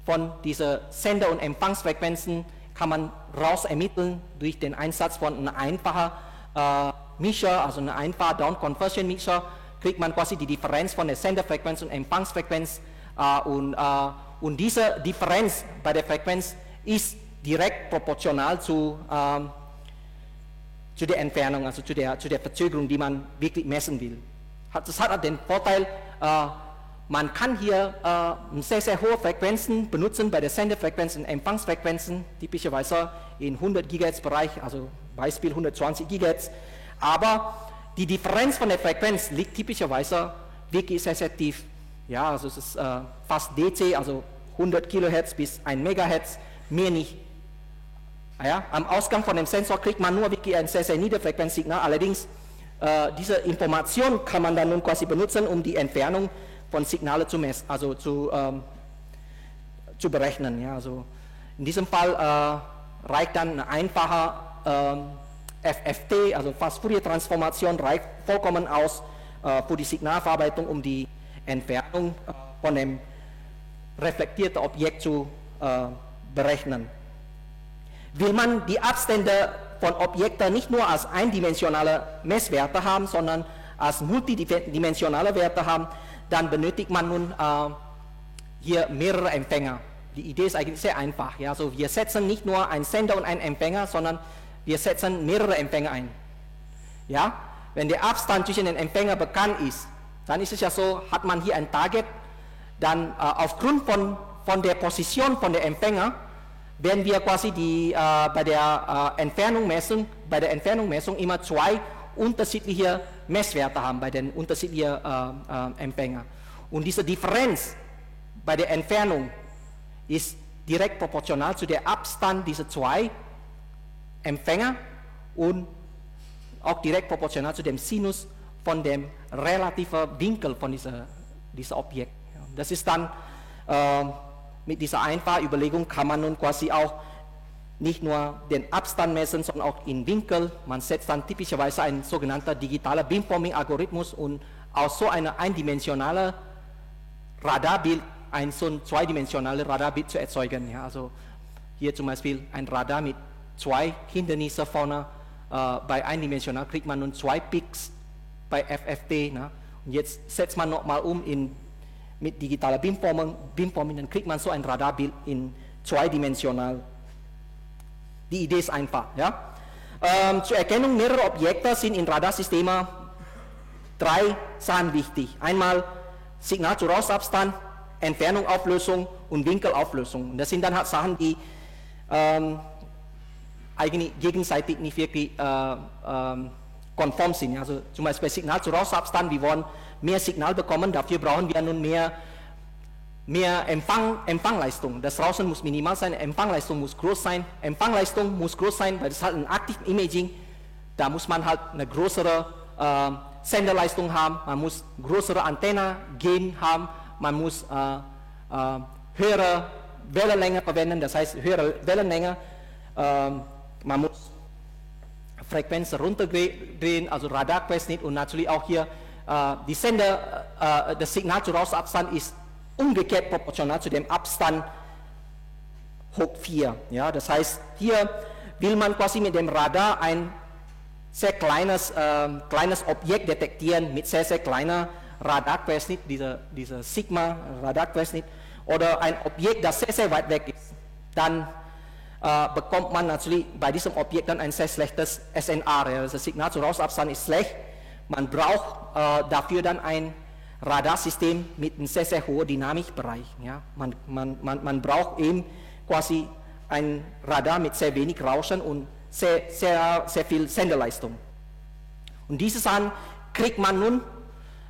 von dieser Sender- und Empfangsfrequenzen kann man raus ermitteln durch den Einsatz von einem einfachen Mischer, also einer einfachen Down-Conversion-Mischer, kriegt man quasi die Differenz von der Senderfrequenz und Empfangsfrequenz, und diese Differenz bei der Frequenz ist direkt proportional zu der Entfernung, also zu der Verzögerung, die man wirklich messen will. Das hat den Vorteil, man kann hier sehr, sehr hohe Frequenzen benutzen bei der Senderfrequenz und Empfangsfrequenzen, typischerweise in 100 GHz Bereich, also Beispiel 120 GHz, aber die Differenz von der Frequenz liegt typischerweise wirklich sehr, sehr tief. Ja, also es ist fast DC, also 100 Kilohertz bis 1 Megahertz, mehr nicht. Ja, am Ausgang von dem Sensor kriegt man nur wirklich ein sehr, sehr Niederfrequenzsignal, allerdings diese Information kann man dann nun quasi benutzen, um die Entfernung von Signalen zu messen, also zu berechnen. Ja, also in diesem Fall reicht dann eine einfache FFT, also Fast-Fourier-Transformation, reicht vollkommen aus für die Signalverarbeitung, um die Entfernung von dem reflektierten Objekt zu berechnen. Will man die Abstände von Objekten nicht nur als eindimensionale Messwerte haben, sondern als multidimensionale Werte haben, dann benötigt man nun hier mehrere Empfänger. Die Idee ist eigentlich sehr einfach. Ja? Also wir setzen nicht nur einen Sender und einen Empfänger, sondern wir setzen mehrere Empfänger ein. Ja? Wenn der Abstand zwischen den Empfängern bekannt ist, dann ist es ja so, hat man hier ein Target, dann aufgrund von der Position von der Empfänger werden wir quasi bei der Entfernungsmessung immer zwei unterschiedliche Messwerte haben bei den unterschiedlichen Empfängern. Und diese Differenz bei der Entfernung ist direkt proportional zu der Abstand dieser zwei Empfänger und auch direkt proportional zu dem Sinus von dem relativen Winkel von dieser Objekt. Ja, das ist dann mit dieser einfachen Überlegung kann man nun quasi auch nicht nur den Abstand messen, sondern auch in Winkel. Man setzt dann typischerweise ein sogenannter digitaler Beamforming-Algorithmus und aus so einer eindimensionalen Radarbild ein so ein zweidimensionales Radarbild zu erzeugen. Ja, also hier zum Beispiel ein Radar mit 2 Hindernissen vorne. Bei eindimensional kriegt man nun 2 Peaks bei FFT. Ne? Und jetzt setzt man nochmal mit digitaler Beamforming, dann kriegt man so ein Radarbild in zweidimensional. Die Idee ist einfach. Ja? Zur Erkennung mehrerer Objekte sind in Radarsystemen 3 Sachen wichtig. Einmal Signal-zu-Raumabstand, Entfernung, Auflösung und Winkelauflösung. Und das sind dann halt Sachen, die eigentlich gegenseitig nicht wirklich konform sind. Also zum Beispiel Signal-zu-Raumabstand, wir wollen mehr Signal bekommen, dafür brauchen wir nun mehr Empfangleistung. Das Rauschen muss minimal sein, Empfangleistung muss groß sein. Empfangleistung muss groß sein, weil das halt ein Active Imaging, da muss man halt eine größere Senderleistung haben, man muss größere Antenne Gain haben, man muss höhere Wellenlänge verwenden, das heißt höhere Wellenlänge, man muss Frequenz runterdrehen, also Radarquerschnitt und natürlich auch hier die Sender, das Signal-zu-Raumabstand ist umgekehrt proportional zu dem Abstand hoch 4. Ja, das heißt, hier will man quasi mit dem Radar ein sehr kleines Objekt detektieren mit sehr, sehr kleiner Radarquerschnitt, dieser Sigma-Radarquerschnitt, oder ein Objekt, das sehr, sehr weit weg ist. Dann bekommt man natürlich bei diesem Objekt dann ein sehr schlechtes SNR. Ja, das Signal-zu-Raumabstand ist schlecht. Man braucht dafür dann ein Radarsystem mit einem sehr, sehr hohen Dynamikbereich. Ja. Man braucht eben quasi ein Radar mit sehr wenig Rauschen und sehr viel Senderleistung. Und diese Sachen kriegt man nun,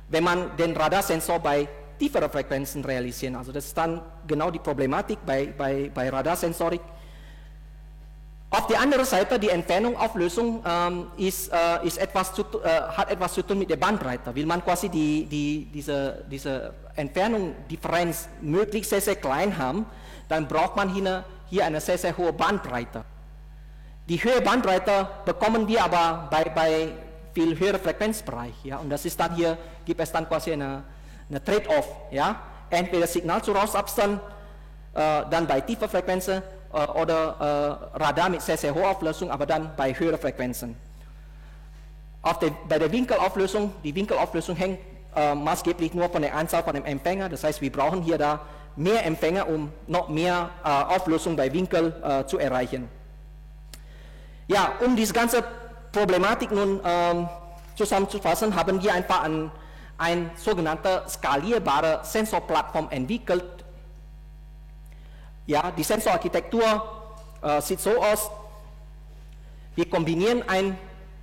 wenn man den Radarsensor bei tieferen Frequenzen realisiert. Also das ist dann genau die Problematik bei Radarsensorik. Auf der anderen Seite, die Entfernung, Auflösung hat etwas zu tun mit der Bandbreite. Will man quasi diese Entfernung, Differenz möglichst sehr, sehr klein haben, dann braucht man hier eine sehr, sehr hohe Bandbreite. Die höhere Bandbreite bekommen wir aber bei viel höheren Frequenzbereich. Ja? Und das ist dann hier, gibt es dann quasi eine Trade-off. Ja? Entweder Signal-zu-Raumabstand, dann bei tiefer Frequenzen, oder Radar mit sehr, sehr hoher Auflösung, aber dann bei höheren Frequenzen. Bei der Winkelauflösung, die Winkelauflösung hängt maßgeblich nur von der Anzahl von dem Empfänger, das heißt, wir brauchen hier da mehr Empfänger, um noch mehr Auflösung bei Winkel zu erreichen. Ja, um diese ganze Problematik nun zusammenzufassen, haben wir einfach eine sogenannte skalierbare Sensorplattform entwickelt. Ja, die Sensorarchitektur sieht so aus, wir kombinieren einen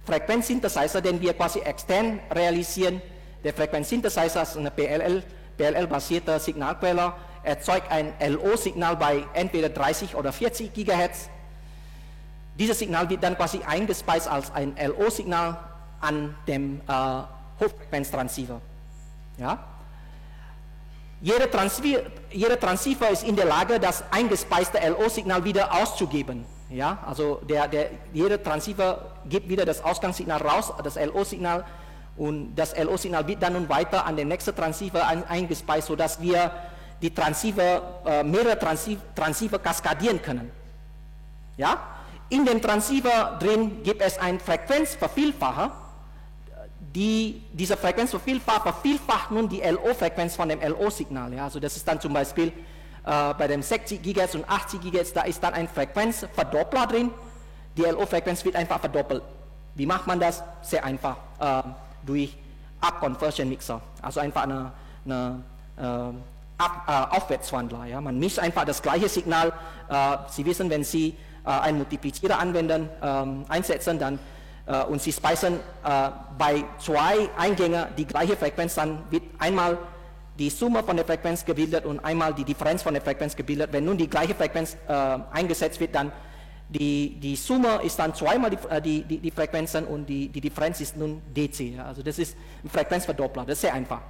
Frequenzsynthesizer, den wir quasi extern realisieren. Der Frequenzsynthesizer ist eine PLL-basierte Signalquelle, erzeugt ein LO-Signal bei entweder 30 oder 40 GHz. Dieses Signal wird dann quasi eingespeist als ein LO-Signal an dem Hochfrequenztransceiver. Ja? Jeder Transceiver ist in der Lage, das eingespeiste LO-Signal wieder auszugeben. Ja? Also jeder Transceiver gibt wieder das Ausgangssignal raus, das LO-Signal, und das LO-Signal wird dann nun weiter an den nächsten Transceiver eingespeist, sodass wir die mehrere Transceiver kaskadieren können. Ja? In dem Transceiver drin gibt es einen Frequenzvervielfacher. Diese Frequenzvervielfacher vervielfacht nun die LO-Frequenz von dem LO-Signal. Ja? Also das ist dann zum Beispiel bei dem 60 GHz und 80 GHz, da ist dann ein Frequenzverdoppler drin. Die LO-Frequenz wird einfach verdoppelt. Wie macht man das? Sehr einfach, durch Up-Conversion-Mixer. Also einfach eine Aufwärtswandler. Ja? Man mischt einfach das gleiche Signal. Sie wissen, wenn Sie einen Multiplizierer einsetzen, dann und Sie speisen bei 2 Eingängen die gleiche Frequenz, dann wird einmal die Summe von der Frequenz gebildet und einmal die Differenz von der Frequenz gebildet. Wenn nun die gleiche Frequenz eingesetzt wird, dann die Summe ist dann zweimal die Frequenzen und die Differenz ist nun DC. Ja? Also das ist ein Frequenzverdoppler, das ist sehr einfach.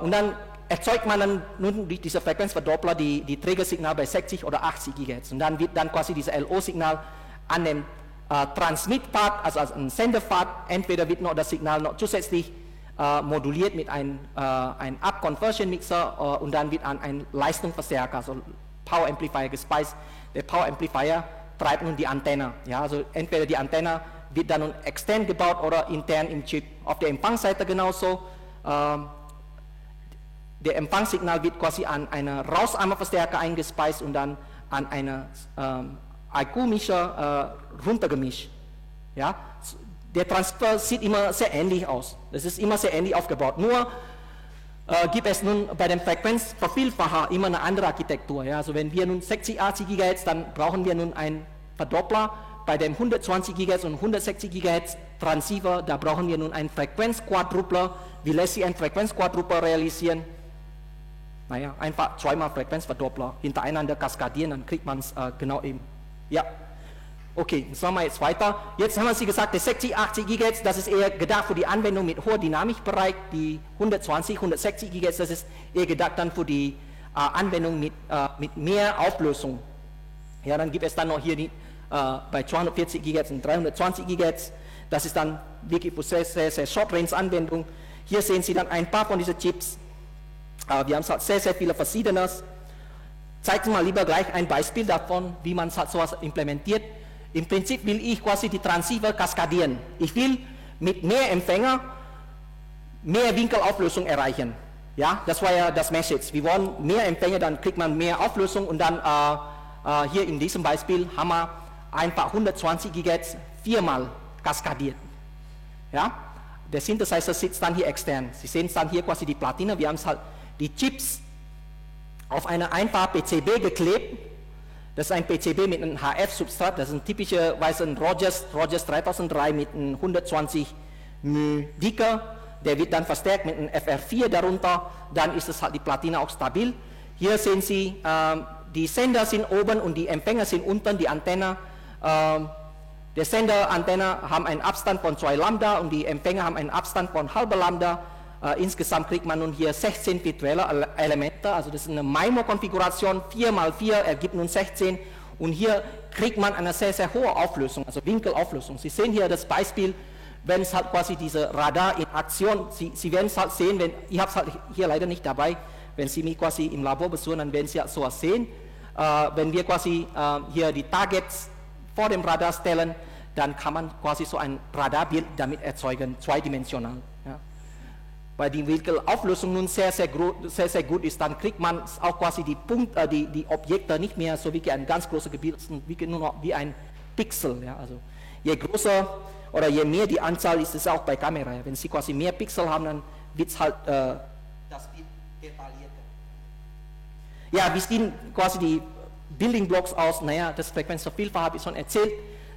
Und dann erzeugt man dann nun durch diese Frequenzverdoppler die Trägersignal bei 60 oder 80 GHz. Und dann wird dann quasi dieses LO-Signal an dem Transmit-Part, also ein Sender-Part, entweder wird noch das Signal noch zusätzlich moduliert mit einem Up-Conversion-Mixer und dann wird an einen Leistungsverstärker, also Power Amplifier gespeist. Der Power Amplifier treibt nun die Antenne. Ja, also entweder die Antenne wird dann nun extern gebaut oder intern im Chip. Auf der Empfangsseite genauso. Der Empfangssignal wird quasi an einen Rauseimerverstärker eingespeist und dann an einen IQ-Mischer runtergemischt. Ja? Der Transfer sieht immer sehr ähnlich aus. Das ist immer sehr ähnlich aufgebaut. Nur gibt es nun bei dem Frequenzvervielfacher immer eine andere Architektur. Ja? Also wenn wir nun 60, 80 GHz, dann brauchen wir nun einen Verdoppler. Bei dem 120 GHz und 160 GHz Transceiver, da brauchen wir nun einen Frequenzquadrupler. Wie lässt sich ein Frequenzquadrupler realisieren? Naja, einfach zweimal Frequenzverdoppler hintereinander kaskadieren, dann kriegt man es genau eben. Ja. Okay, jetzt machen wir jetzt weiter. Jetzt haben wir Sie gesagt, der 60, 80 GHz, das ist eher gedacht für die Anwendung mit hoher Dynamikbereich. Die 120, 160 GHz, das ist eher gedacht dann für die Anwendung mit mehr Auflösung. Ja, dann gibt es dann noch hier die, bei 240 GHz und 320 GHz. Das ist dann wirklich für sehr, sehr Short-Range-Anwendung. Hier sehen Sie dann ein paar von diesen Chips. Wir haben halt sehr, sehr viele Verschiedenes. Zeigt mal lieber gleich ein Beispiel davon, wie man halt sowas implementiert. Im Prinzip will ich quasi die Transceiver kaskadieren. Ich will mit mehr Empfänger mehr Winkelauflösung erreichen. Ja, das war ja das Message. Wir wollen mehr Empfänger, dann kriegt man mehr Auflösung und dann hier in diesem Beispiel haben wir einfach 120 GHz viermal kaskadiert. Ja, der Synthesizer sitzt dann hier extern. Sie sehen dann hier quasi die Platine. Wir haben halt die Chips auf eine einfache PCB geklebt. Das ist ein PCB mit einem HF-Substrat. Das ist typischerweise ein Rogers 3003 mit einem 120 μ dicker. Der wird dann verstärkt mit einem FR4 darunter. Dann ist es halt die Platine auch stabil. Hier sehen Sie, die Sender sind oben und die Empfänger sind unten. Die Antenne, der Sender-Antenne haben einen Abstand von 2 Lambda und die Empfänger haben einen Abstand von halber Lambda. Insgesamt kriegt man nun hier 16 virtuelle Elemente, also das ist eine MIMO-Konfiguration, 4×4 ergibt nun 16 und hier kriegt man eine sehr, sehr hohe Auflösung, also Winkelauflösung. Sie sehen hier das Beispiel, wenn es halt quasi diese Radar in Aktion, Sie werden es halt sehen, ich habe es halt hier leider nicht dabei, wenn Sie mich quasi im Labor besuchen, dann werden Sie halt sowas sehen. Wenn wir quasi hier die Targets vor dem Radar stellen, dann kann man quasi so ein Radarbild damit erzeugen, zweidimensional. Ja. Weil die Winkelauflösung nun sehr, sehr gut ist, dann kriegt man auch quasi die Objekte nicht mehr so wie ein ganz großes Gebiet, sondern nur noch wie ein Pixel. Ja. Also je größer oder je mehr die Anzahl ist es auch bei Kamera. Wenn Sie quasi mehr Pixel haben, dann wird es halt das Bild detaillierter. Ja, wie sehen quasi die Building Blocks aus? Naja, das Frequenzvervielfacher habe ich schon erzählt.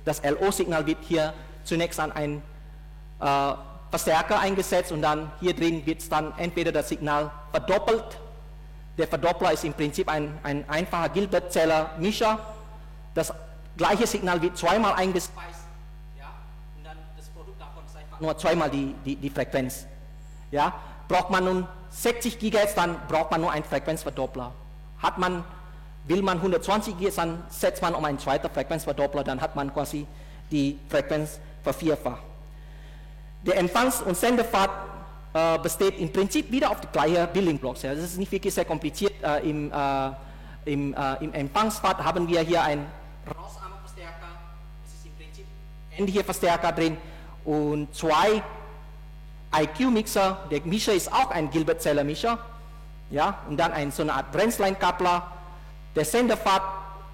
Das LO-Signal wird hier zunächst an einen Verstärker eingesetzt und dann hier drin wird es dann entweder das Signal verdoppelt. Der Verdoppler ist im Prinzip ein einfacher Gilbert-Zeller-Mischer. Das gleiche Signal wird zweimal eingespeist. Ja, und dann das Produkt davon ist einfach nur zweimal die Frequenz. Ja, braucht man nun 60 GHz, dann braucht man nur einen Frequenzverdoppler. Will man 120 GHz, dann setzt man um einen zweiten Frequenzverdoppler, dann hat man quasi die Frequenz vervierfacht. Der Empfangs- und Senderpfad besteht im Prinzip wieder auf die gleichen Building Blocks. Ja. Das ist nicht wirklich sehr kompliziert. Im Empfangspfad haben wir hier einen Rauseimerverstärker, es ist im Prinzip ähnliche Verstärker drin und 2 IQ-Mixer. Der Mischer ist auch ein Gilbert-Zeller-Mischer. Ja, und dann so eine Art Bremsline-Kappler. Der Senderpfad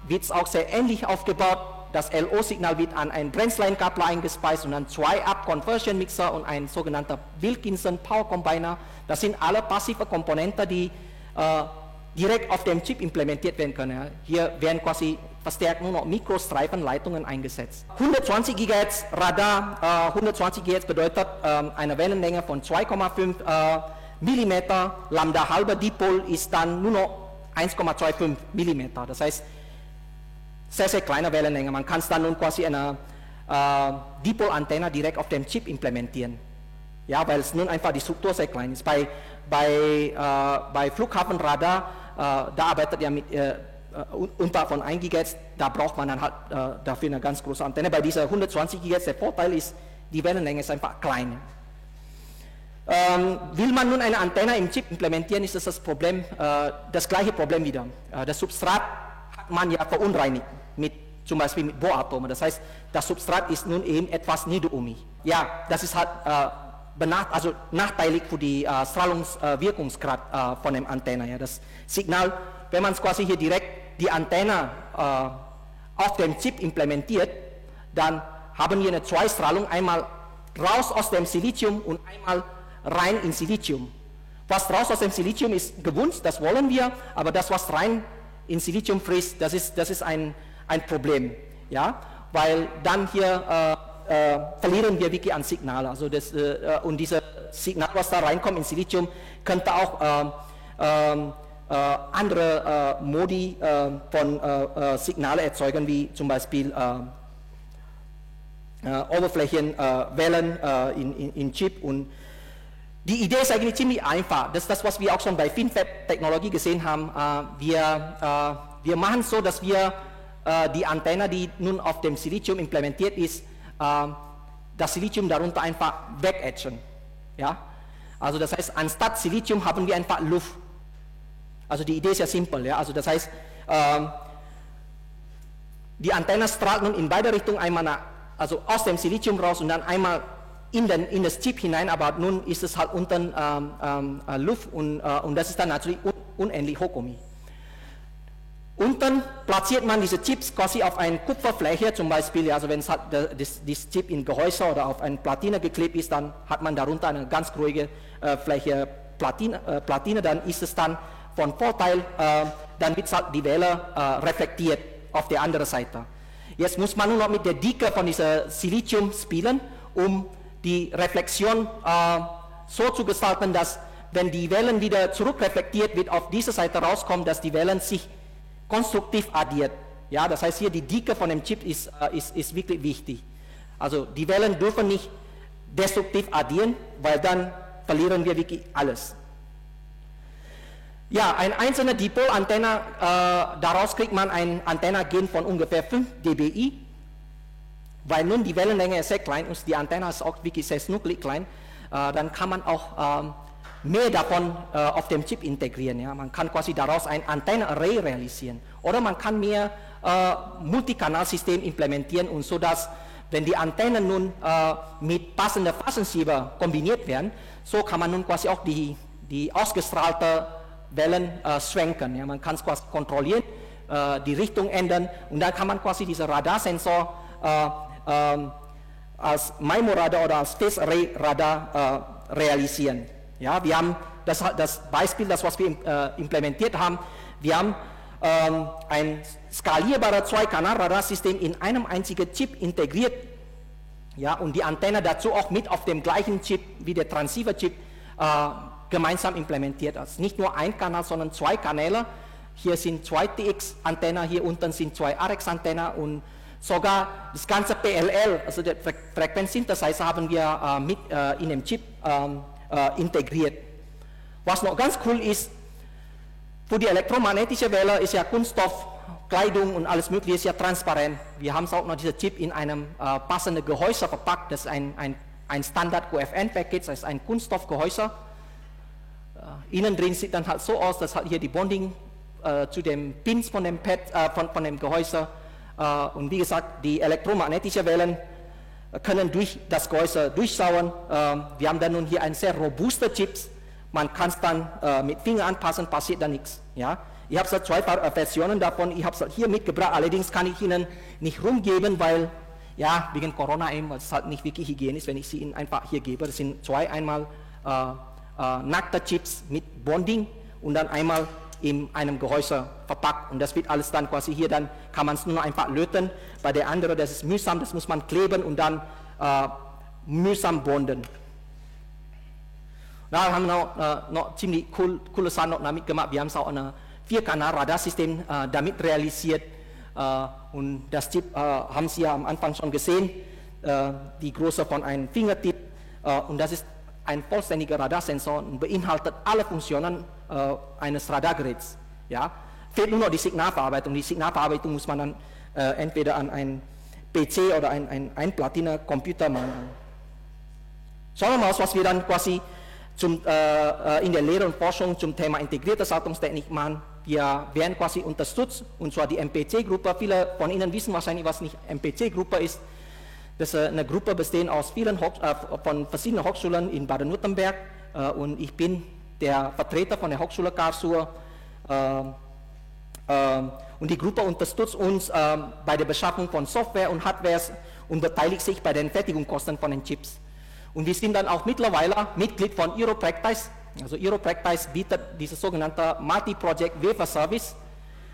wird auch sehr ähnlich aufgebaut. Das LO-Signal wird an einen Bremsline-Kappler eingespeist und dann 2 Up-Conversion-Mixer und ein sogenannter Wilkinson Power Combiner. Das sind alle passive Komponenten, die direkt auf dem Chip implementiert werden können. Ja. Hier werden quasi verstärkt nur noch Mikrostreifenleitungen eingesetzt. 120 GHz Radar, 120 GHz bedeutet eine Wellenlänge von 2,5 mm, Lambda halber Dipol ist dann nur noch 1,25 mm. Das heißt, sehr, sehr kleine Wellenlänge. Man kann dann nun quasi eine Dipolantenne direkt auf dem Chip implementieren. Ja, weil es nun einfach die Struktur sehr klein ist. Bei Flughafenradar, da arbeitet ja mit unter von 1 GHz, da braucht man dann halt dafür eine ganz große Antenne. Bei dieser 120 GHz, der Vorteil ist, die Wellenlänge ist einfach klein. Will man nun eine Antenne im Chip implementieren, ist das Problem, das gleiche Problem wieder. Das Substrat hat man ja verunreinigt, zum Beispiel mit Bohratomen. Das heißt, das Substrat ist nun eben etwas niederohmig. Ja, das ist halt nachteilig für die Strahlungswirkungsgrad von der Antenne. Ja. Das Signal, wenn man es quasi hier direkt die Antenne auf dem Chip implementiert, dann haben wir eine Zweistrahlung, einmal raus aus dem Silizium und einmal rein in Silizium. Was raus aus dem Silizium ist gewünscht, das wollen wir, aber das, was rein in Silizium fließt, das ist ein Problem, ja, weil dann hier verlieren wir wirklich an Signal. Also und dieses Signal, was da reinkommt in Silizium, könnte auch andere Modi von Signale erzeugen, wie zum Beispiel Oberflächenwellen in Chip. Und die Idee ist eigentlich ziemlich einfach. Das ist das, was wir auch schon bei FinFET-Technologie gesehen haben. Wir machen es so, dass wir die Antenne, die nun auf dem Silizium implementiert ist, das Silizium darunter einfach wegetchen. Ja? Also das heißt, anstatt Silizium haben wir einfach Luft. Also die Idee ist ja simpel. Ja? Also das heißt, die Antenne strahlt nun in beide Richtungen, einmal also aus dem Silizium raus und dann einmal in das Chip hinein, aber nun ist es halt unten Luft und das ist dann natürlich unendlich hochohmig. Unten platziert man diese Chips quasi auf eine Kupferfläche, zum Beispiel, also wenn es halt das Chip in Gehäuse oder auf eine Platine geklebt ist, dann hat man darunter eine ganz ruhige Fläche Platine, dann ist es dann von Vorteil, dann wird halt die Welle reflektiert auf der anderen Seite. Jetzt muss man nur noch mit der Dicke von dieser Silizium spielen, um die Reflexion so zu gestalten, dass wenn die Wellen wieder zurückreflektiert wird, auf diese Seite rauskommt, dass die Wellen sich konstruktiv addiert. Ja, das heißt hier, die Dicke von dem Chip ist wirklich wichtig. Also die Wellen dürfen nicht destruktiv addieren, weil dann verlieren wir wirklich alles. Ja, eine einzelne Dipolantenne, daraus kriegt man ein Antennagen von ungefähr 5 dBi, weil nun die Wellenlänge ist sehr klein und die Antenne ist auch wirklich sehr schnucklig klein, dann kann man auch mehr davon auf dem Chip integrieren. Ja? Man kann quasi daraus ein Antennenarray realisieren. Oder man kann mehr Multikanalsystem implementieren und so, dass wenn die Antennen nun mit passender Phasenschieber kombiniert werden, so kann man nun quasi auch die ausgestrahlte Wellen schwenken. Ja? Man kann es quasi kontrollieren, die Richtung ändern und dann kann man quasi diesen Radarsensor als MIMO-Radar oder als Phase Array Radar realisieren. Ja, wir haben das Beispiel, was wir implementiert haben, wir haben ein skalierbares Zwei-Kanal-Radarsystem in einem einzigen Chip integriert, ja, und die Antenne dazu auch mit auf dem gleichen Chip wie der Transceiver-Chip gemeinsam implementiert. Also nicht nur ein Kanal, sondern 2 Kanäle. Hier sind 2 TX-Antennen, hier unten sind 2 RX-Antennen und sogar das ganze PLL, also der Frequenzsynthesizer, haben wir mit in dem Chip integriert. Was noch ganz cool ist, für die elektromagnetische Welle ist ja Kunststoff, Kleidung und alles mögliche ist ja transparent. Wir haben auch noch diesen Chip in einem passenden Gehäuse verpackt, das ist ein Standard QFN-Package, das ist ein Kunststoffgehäuse. Innen drin sieht dann halt so aus, dass halt hier die Bonding zu den Pins von dem Pad, von dem Gehäuse und wie gesagt, die elektromagnetischen Wellen können durch das Gehäuse durchschauen. Wir haben dann nun hier einen sehr robuster Chips. Man kann es dann mit Finger anpassen, passiert da nichts. Ja? Ich habe 2 Versionen davon. Ich habe es hier mitgebracht. Allerdings kann ich Ihnen nicht rumgeben, weil ja wegen Corona eben, weil es halt nicht wirklich hygienisch, wenn ich sie Ihnen einfach hier gebe. Das sind 2 einmal nackte Chips mit Bonding und dann einmal in einem Gehäuse verpackt und das wird alles dann quasi hier, dann kann man es nur einfach löten. Bei der anderen, das ist mühsam, das muss man kleben und dann mühsam bonden. Da haben wir noch ziemlich coole Sachen noch damit gemacht. Wir haben auch ein 4-Kanal-Radarsystem damit realisiert Und das Chip haben Sie ja am Anfang schon gesehen, die Größe von einem Fingertip. Und das ist ein vollständiger Radarsensor und beinhaltet alle Funktionen eines Radargeräts. Ja? Fehlt nur noch die Signalverarbeitung. Die Signalverarbeitung muss man dann entweder an einen PC oder ein Platina-Computer machen. Schauen wir mal, was wir dann quasi in der Lehre und Forschung zum Thema integrierte Schaltungstechnik machen. Wir werden quasi unterstützt, und zwar die MPC-Gruppe. Viele von Ihnen wissen wahrscheinlich, was nicht MPC-Gruppe ist. Das ist eine Gruppe bestehend aus von verschiedenen Hochschulen in Baden-Württemberg, und ich bin der Vertreter von der Hochschule Karlsruhe. Und die Gruppe unterstützt uns bei der Beschaffung von Software und Hardware und beteiligt sich bei den Fertigungskosten von den Chips. Und wir sind dann auch mittlerweile Mitglied von EuroPractice. Also EuroPractice bietet dieses sogenannte Multi-Project Wafer Service.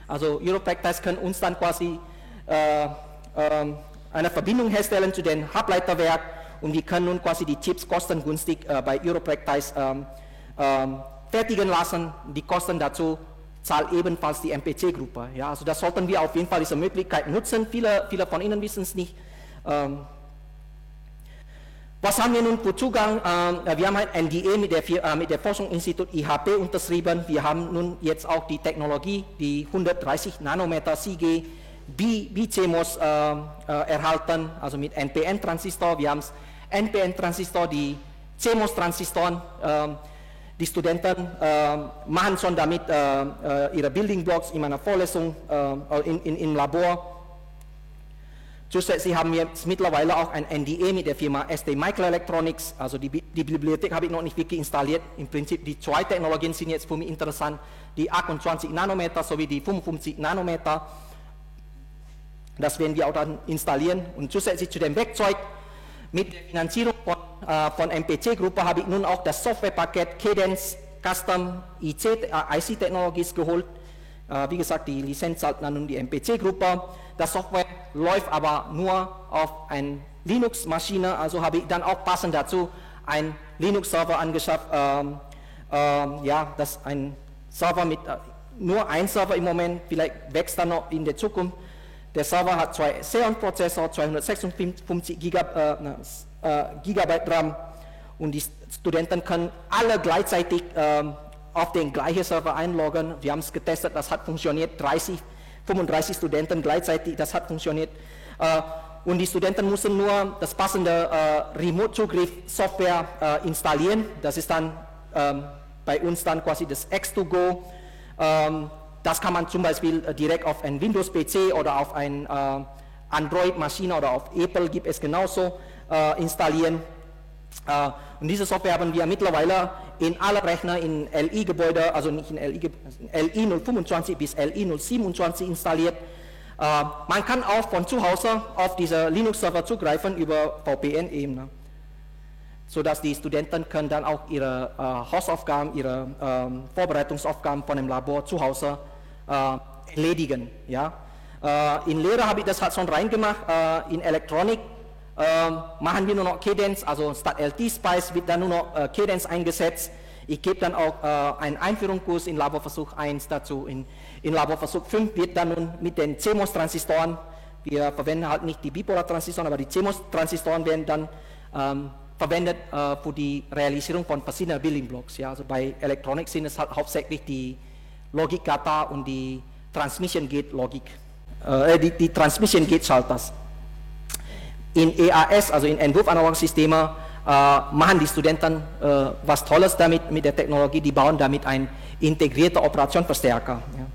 Also EuroPractice kann uns dann quasi eine Verbindung herstellen zu dem Halbleiterwerk, und wir können nun quasi die Chips kostengünstig bei EuroPractice fertigen lassen. Die Kosten dazu zahlt ebenfalls die MPC-Gruppe. Ja, also das sollten wir auf jeden Fall, diese Möglichkeit nutzen. Viele von Ihnen wissen es nicht. Was haben wir nun für Zugang? Wir haben ein NDA mit der Forschungsinstitut IHP unterschrieben. Wir haben nun jetzt auch die Technologie, die 130 Nanometer CG BCMOS erhalten, also mit NPN-Transistor. Wir haben NPN-Transistor, die CMOS-Transistoren. Die Studenten machen schon damit ihre Building Blocks in meiner Vorlesung im Labor. Zusätzlich haben wir jetzt mittlerweile auch ein NDA mit der Firma ST Microelectronics. Also die Bibliothek habe ich noch nicht wirklich installiert. Im Prinzip die zwei Technologien sind jetzt für mich interessant, die 28 Nanometer sowie die 55 Nanometer. Das werden wir auch dann installieren. Und zusätzlich zu dem Werkzeug mit der Finanzierung von MPC-Gruppe habe ich nun auch das Softwarepaket Cadence Custom IC Technologies geholt. Wie gesagt, die Lizenz zahlt dann nun die MPC-Gruppe. Das Software läuft aber nur auf eine Linux-Maschine, also habe ich dann auch passend dazu einen Linux-Server angeschafft. Ja, das ist ein Server mit nur ein Server im Moment, vielleicht wächst dann noch in der Zukunft. Der Server hat zwei Xeon-Prozessor, 256 Gigabyte RAM, und die Studenten können alle gleichzeitig auf den gleichen Server einloggen. Wir haben es getestet, das hat funktioniert, 35 Studenten gleichzeitig, das hat funktioniert. Und die Studenten mussten nur das passende Remote-Zugriff-Software installieren. Das ist dann bei uns dann quasi das X2Go. Das kann man zum Beispiel direkt auf ein Windows-PC oder auf ein Android-Maschine oder auf Apple gibt es genauso installieren. Und diese Software haben wir mittlerweile in alle Rechner in LI-Gebäude, also nicht in LI 025 bis LI 027 installiert. Man kann auch von zu Hause auf diese Linux-Server zugreifen über VPN-Ebene, sodass die Studenten können dann auch ihre Hausaufgaben, ihre Vorbereitungsaufgaben von dem Labor zu Hause erledigen. Ja? In Lehre habe ich das halt schon reingemacht, in Elektronik machen wir nur noch Cadence, also statt LT-Spice wird dann nur noch Cadence eingesetzt. Ich gebe dann auch einen Einführungskurs in Laborversuch 1 dazu. In Laborversuch 5 wird dann nun mit den CMOS-Transistoren, wir verwenden halt nicht die Bipolar-Transistoren, aber die CMOS-Transistoren werden dann verwendet für die Realisierung von verschiedenen Building Blocks. Ja. Also bei Elektronik sind es halt hauptsächlich die Logik-Kata und die Transmission-Gate-Logik, die Transmission-Gate-Schalters. In EAS, also in Entwurfanalog-Systeme, machen die Studenten was Tolles damit, mit der Technologie, die bauen damit einen integrierten Operationverstärker. Ja.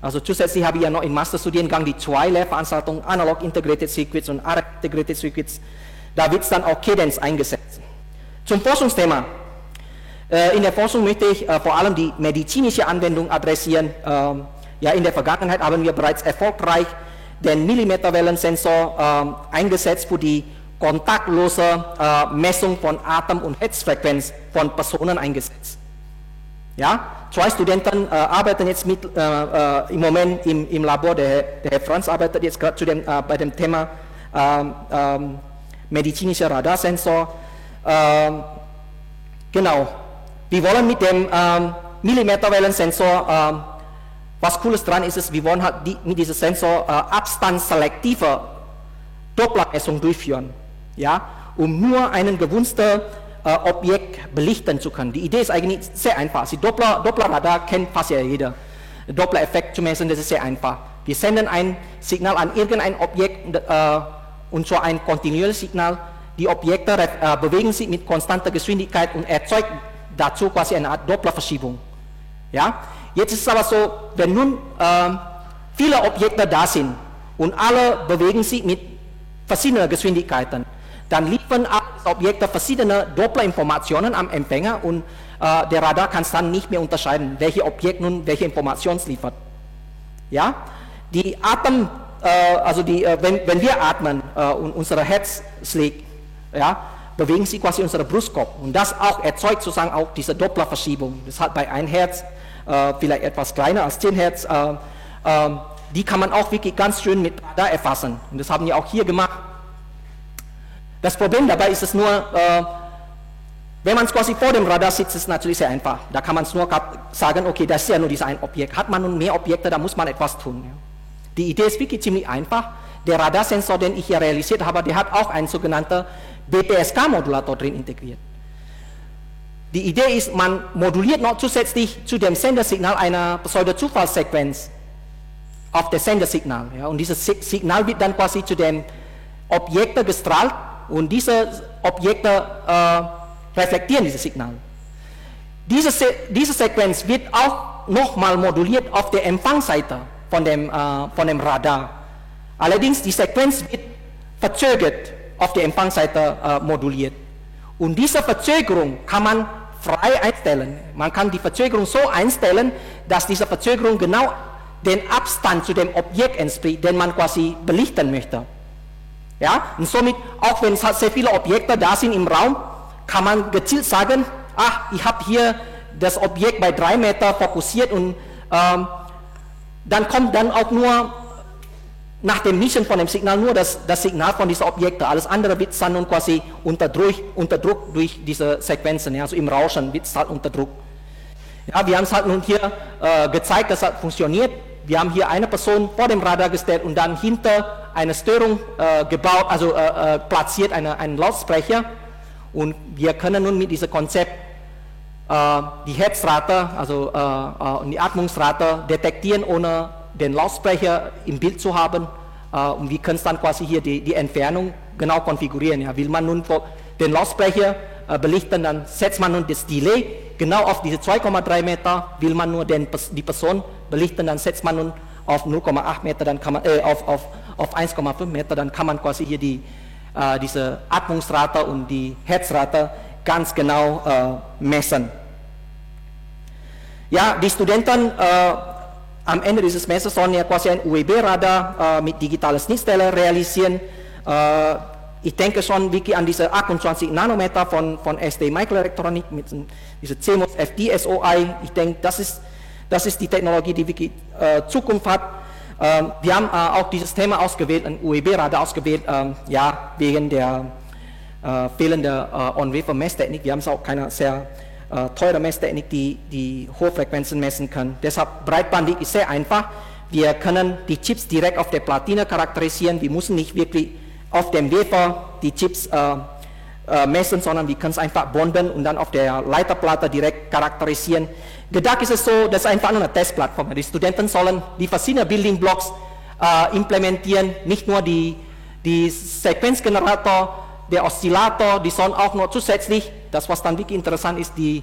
Also zusätzlich habe ich ja noch im Masterstudiengang die zwei Lehrveranstaltungen, Analog Integrated Circuits und RF Integrated Circuits, da wird es dann auch Cadence eingesetzt. Zum Forschungsthema. In der Forschung möchte ich vor allem die medizinische Anwendung adressieren. Ja, in der Vergangenheit haben wir bereits erfolgreich den Millimeterwellensensor eingesetzt für die kontaktlose Messung von Atem- und Herzfrequenz von Personen eingesetzt. Ja, zwei Studenten arbeiten jetzt im Moment im Labor, der Herr Franz arbeitet jetzt gerade bei dem Thema medizinischer Radarsensor. Genau, wir wollen mit dem Millimeterwellensensor was Cooles dran ist, wir wollen halt mit diesem Sensor abstandsselektive Dopplermessung durchführen, ja, um nur einen gewünschten Objekt belichten zu können. Die Idee ist eigentlich sehr einfach. Die Dopplerradar kennt fast ja jeder. Doppler-Effekt zu messen, das ist sehr einfach. Wir senden ein Signal an irgendein Objekt und zwar ein kontinuierliches Signal. Die Objekte bewegen sich mit konstanter Geschwindigkeit und erzeugt dazu quasi eine Art Dopplerverschiebung. Ja? Jetzt ist es aber so, wenn nun viele Objekte da sind und alle bewegen sich mit verschiedenen Geschwindigkeiten, dann liefern alle Objekte verschiedene Doppler-Informationen am Empfänger und der Radar kann es dann nicht mehr unterscheiden, welche Objekt nun welche Informationen liefert. Ja? Die Atem, wenn wir atmen und unser Herz schlägt, ja, bewegen sich quasi unsere Brustkorb und das auch erzeugt sozusagen auch diese Dopplerverschiebung. Das hat bei einem Herz vielleicht etwas kleiner als 10 Hertz, die kann man auch wirklich ganz schön mit Radar erfassen und das haben wir auch hier gemacht. Das Problem dabei ist es nur, wenn man es quasi vor dem Radar sitzt, ist es natürlich sehr einfach. Da kann man es nur sagen, okay, das ist ja nur dieses ein Objekt. Hat man nun mehr Objekte, da muss man etwas tun. Ja. Die Idee ist wirklich ziemlich einfach. Der Radarsensor, den ich hier realisiert habe, der hat auch einen sogenannten BPSK-Modulator drin integriert. Die Idee ist, man moduliert noch zusätzlich zu dem Sendersignal eine Pseudo-Zufallssequenz auf das Sendersignal. Ja. Und dieses Signal wird dann quasi zu den Objekten gestrahlt und diese Objekte reflektieren dieses Signal. Diese Sequenz wird auch nochmal moduliert auf der Empfangsseite von dem Radar. Allerdings die Sequenz wird verzögert auf der Empfangsseite moduliert. Und diese Verzögerung kann man frei einstellen. Man kann die Verzögerung so einstellen, dass diese Verzögerung genau den Abstand zu dem Objekt entspricht, den man quasi belichten möchte. Ja? Und somit, auch wenn es halt sehr viele Objekte da sind im Raum, kann man gezielt sagen, ich habe hier das Objekt bei 3 Meter fokussiert und dann kommt dann auch nur nach dem Mischen von dem Signal nur das Signal von diesen Objekten. Alles andere wird dann nun quasi unterdrückt durch diese Sequenzen, ja, also im Rauschen wird es halt unterdrückt. Ja, wir haben es halt nun hier gezeigt, dass das funktioniert. Wir haben hier eine Person vor dem Radar gestellt und dann hinter eine Störung gebaut, also platziert einen Lautsprecher. Und wir können nun mit diesem Konzept die Herzrate, also die Atmungsrate detektieren, ohne den Lautsprecher im Bild zu haben. Und wir können dann quasi hier die Entfernung genau konfigurieren. Ja. Will man nun den Lautsprecher belichten, dann setzt man nun das Delay genau auf diese 2,3 Meter. Will man nur die Person belichten, dann setzt man nun auf 0,8 Meter, dann kann man auf 1,5 Meter, dann kann man quasi hier diese Atmungsrate und die Herzrate ganz genau messen. Ja, die Studenten am Ende dieses Messers sollen ja quasi ein UEB-Radar mit digitaler Schnittstelle realisieren. Ich denke schon wirklich an diese 28 Nanometer von ST Microelectronic mit dieser CMOS FD-SOI. Ich denke, das ist die Technologie, die wirklich Zukunft hat. Wir haben auch dieses Thema ausgewählt, ein UEB-Radar ausgewählt, ja, wegen der fehlenden On-Wafer-Messtechnik. Wir haben es auch keine sehr teure Messtechnik, die Hochfrequenzen messen kann. Deshalb breitbandig ist sehr einfach. Wir können die Chips direkt auf der Platine charakterisieren. Wir müssen nicht wirklich auf dem Wafer die Chips messen, sondern wir können es einfach bonden und dann auf der Leiterplatte direkt charakterisieren. Gedacht ist es so, das ist einfach nur eine Testplattform. Die Studenten sollen die verschiedenen Building Blocks implementieren, nicht nur die Sequenzgenerator, der Oszillator, die sollen auch noch zusätzlich, das was dann wirklich interessant ist, der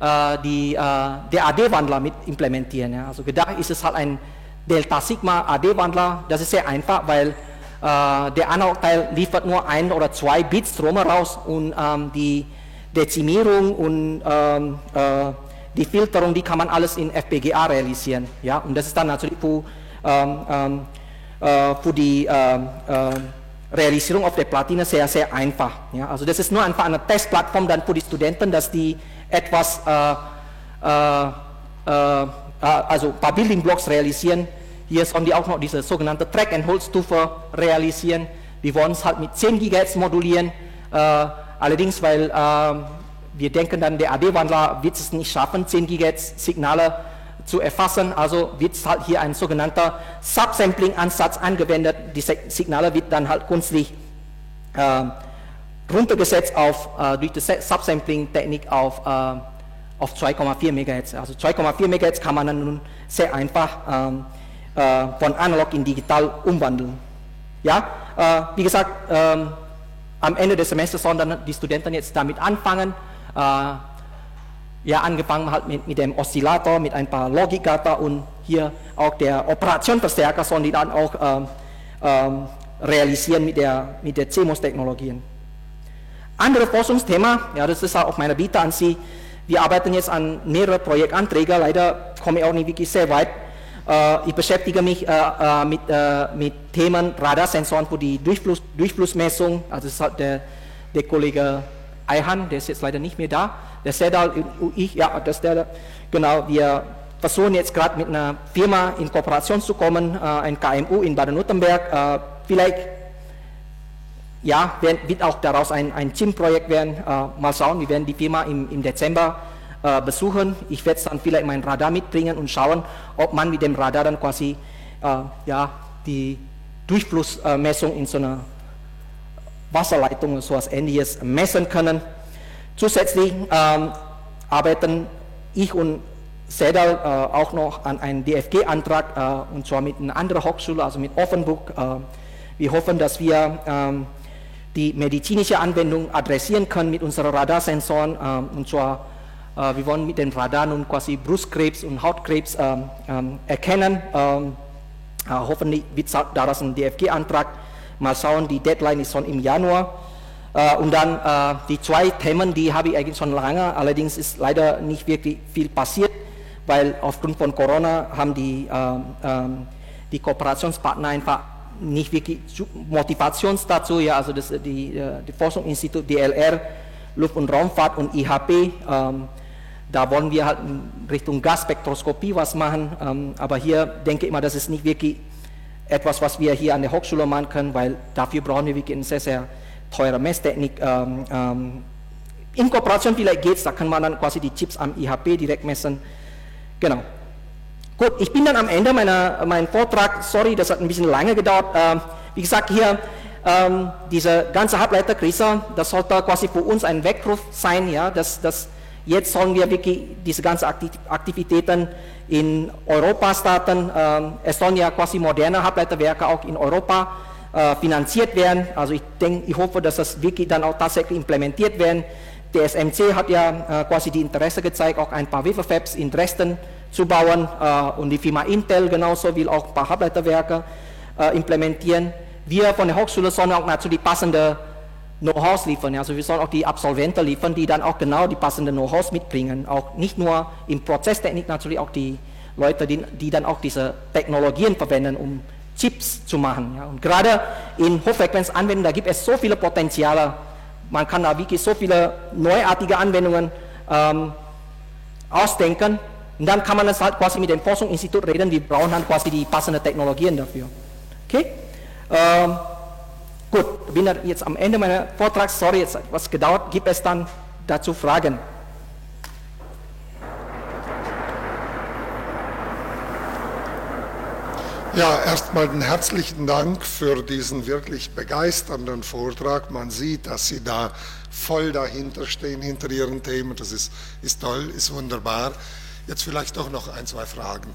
AD-Wandler mit implementieren. Ja. Also gedacht ist es halt ein Delta-Sigma AD-Wandler, das ist sehr einfach, weil der Analogteil liefert nur 1 oder 2 Bits Strom raus und die Dezimierung und die Filterung, die kann man alles in FPGA realisieren. Ja? Und das ist dann natürlich für die Realisierung auf der Platine sehr, sehr einfach. Ja? Also das ist nur einfach eine Testplattform dann für die Studenten, dass die etwas, also ein paar Building Blocks realisieren. Hier sollen die auch noch diese sogenannte Track-and-Hold-Stufe realisieren. Wir wollen es halt mit 10 GHz modulieren. Allerdings, weil wir denken dann, der AD-Wandler wird es nicht schaffen, 10 GHz Signale zu erfassen. Also wird halt hier ein sogenannter Subsampling-Ansatz angewendet. Die Signale wird dann halt künstlich runtergesetzt durch die Subsampling-Technik auf 2,4 MHz. Also 2,4 MHz kann man dann nun sehr einfach von analog in digital umwandeln. Ja, wie gesagt, am Ende des Semesters sollen dann die Studenten jetzt damit anfangen. Ja, angefangen halt mit dem Oszillator, mit ein paar Logikgatter und hier auch der Operationsverstärker sollen die dann auch realisieren mit der CMOS-Technologien. Andere Forschungsthema, ja, das ist auch auf meiner Bitte an Sie. Wir arbeiten jetzt an mehreren Projektanträgen, leider komme ich auch nicht wirklich sehr weit. Ich beschäftige mich mit Themen Radarsensoren für die Durchflussmessung. Also das ist halt der Kollege Ayhan, der ist jetzt leider nicht mehr da. Der Sedal und ich, ja, das ist der, genau, wir versuchen jetzt gerade mit einer Firma in Kooperation zu kommen, ein KMU in Baden-Württemberg. Vielleicht ja, wird auch daraus ein CIM-Projekt werden. Mal schauen, wir werden die Firma im Dezember besuchen. Ich werde dann vielleicht mein Radar mitbringen und schauen, ob man mit dem Radar dann quasi ja, die Durchflussmessung in so einer Wasserleitung oder sowas Ähnliches messen können. Zusätzlich arbeiten ich und Sedal auch noch an einem DFG-Antrag und zwar mit einer anderen Hochschule, also mit Offenburg. Wir hoffen, dass wir die medizinische Anwendung adressieren können mit unseren Radarsensoren und zwar wir wollen mit dem Radar nun quasi Brustkrebs und Hautkrebs erkennen. Hoffentlich wird daraus ein DFG-Antrag. Mal schauen, die Deadline ist schon im Januar. Und dann die zwei Themen, die habe ich eigentlich schon lange, allerdings ist leider nicht wirklich viel passiert, weil aufgrund von Corona haben die Kooperationspartner einfach nicht wirklich Motivations dazu, ja, also die Forschungsinstitut DLR, Luft- und Raumfahrt und IHP, da wollen wir halt in Richtung Gasspektroskopie was machen, aber hier denke ich mal, das ist nicht wirklich etwas, was wir hier an der Hochschule machen können, weil dafür brauchen wir wirklich eine sehr, sehr teure Messtechnik. In Kooperation vielleicht geht es, da kann man dann quasi die Chips am IHP direkt messen. Genau. Gut, ich bin dann am Ende meinen Vortrag, sorry, das hat ein bisschen lange gedauert. Wie gesagt, hier diese ganze Halbleiterkrise, das sollte quasi für uns ein Weckruf sein, ja, dass jetzt sollen wir wirklich diese ganzen Aktivitäten in Europa starten. Es sollen ja quasi moderne Halbleiterwerke auch in Europa finanziert werden. Also ich hoffe, dass das wirklich dann auch tatsächlich implementiert werden. Der SMC hat ja quasi die Interesse gezeigt, auch ein paar Waferfabs in Dresden zu bauen und die Firma Intel genauso will auch ein paar Halbleiterwerke implementieren. Wir von der Hochschule sollen auch natürlich passende Know-hows liefern, also wir sollen auch die Absolventen liefern, die dann auch genau die passenden Know-hows mitbringen, auch nicht nur in Prozesstechnik, natürlich auch die Leute, die dann auch diese Technologien verwenden, um Chips zu machen. Ja. Und gerade in Hochfrequenzanwendungen, da gibt es so viele Potenziale, man kann da wirklich so viele neuartige Anwendungen ausdenken und dann kann man das halt quasi mit dem Forschungsinstitut reden, wir brauchen dann quasi die passenden Technologien dafür. Okay? Gut, ich bin jetzt am Ende meiner Vortrags, sorry, jetzt hat etwas gedauert, gibt es dann dazu Fragen? Ja, erstmal einen herzlichen Dank für diesen wirklich begeisternden Vortrag. Man sieht, dass Sie da voll dahinter stehen, hinter Ihren Themen. Das ist toll, ist wunderbar. Jetzt vielleicht doch noch ein, zwei Fragen.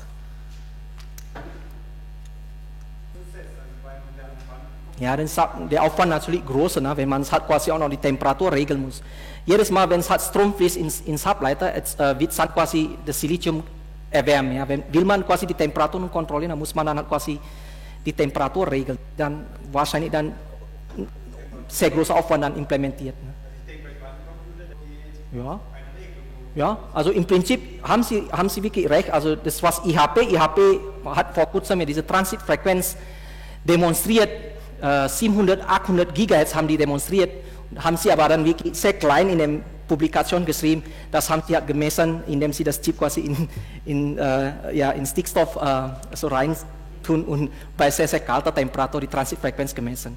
Ja, dann ist der Aufwand natürlich groß, ne, wenn man es halt quasi auch noch die Temperatur regeln muss. Jedes Mal, wenn es halt Strom fließt ins Halbleiter, wird es halt quasi das Silizium erwärmen. Ja. Will man quasi die Temperatur kontrollieren, dann muss man dann halt quasi die Temperatur regeln. Dann wahrscheinlich dann sehr großer Aufwand dann implementiert. Ne. Ja. Ja, also im Prinzip haben Sie wirklich recht. Also das was IHP hat vor kurzem ja diese Transitfrequenz demonstriert. 700, 800 Gigahertz haben die demonstriert, haben sie aber dann wirklich sehr klein in der Publikation geschrieben, das haben sie halt gemessen, indem sie das Chip quasi in Stickstoff so rein tun und bei sehr, sehr kalter Temperatur die Transitfrequenz gemessen.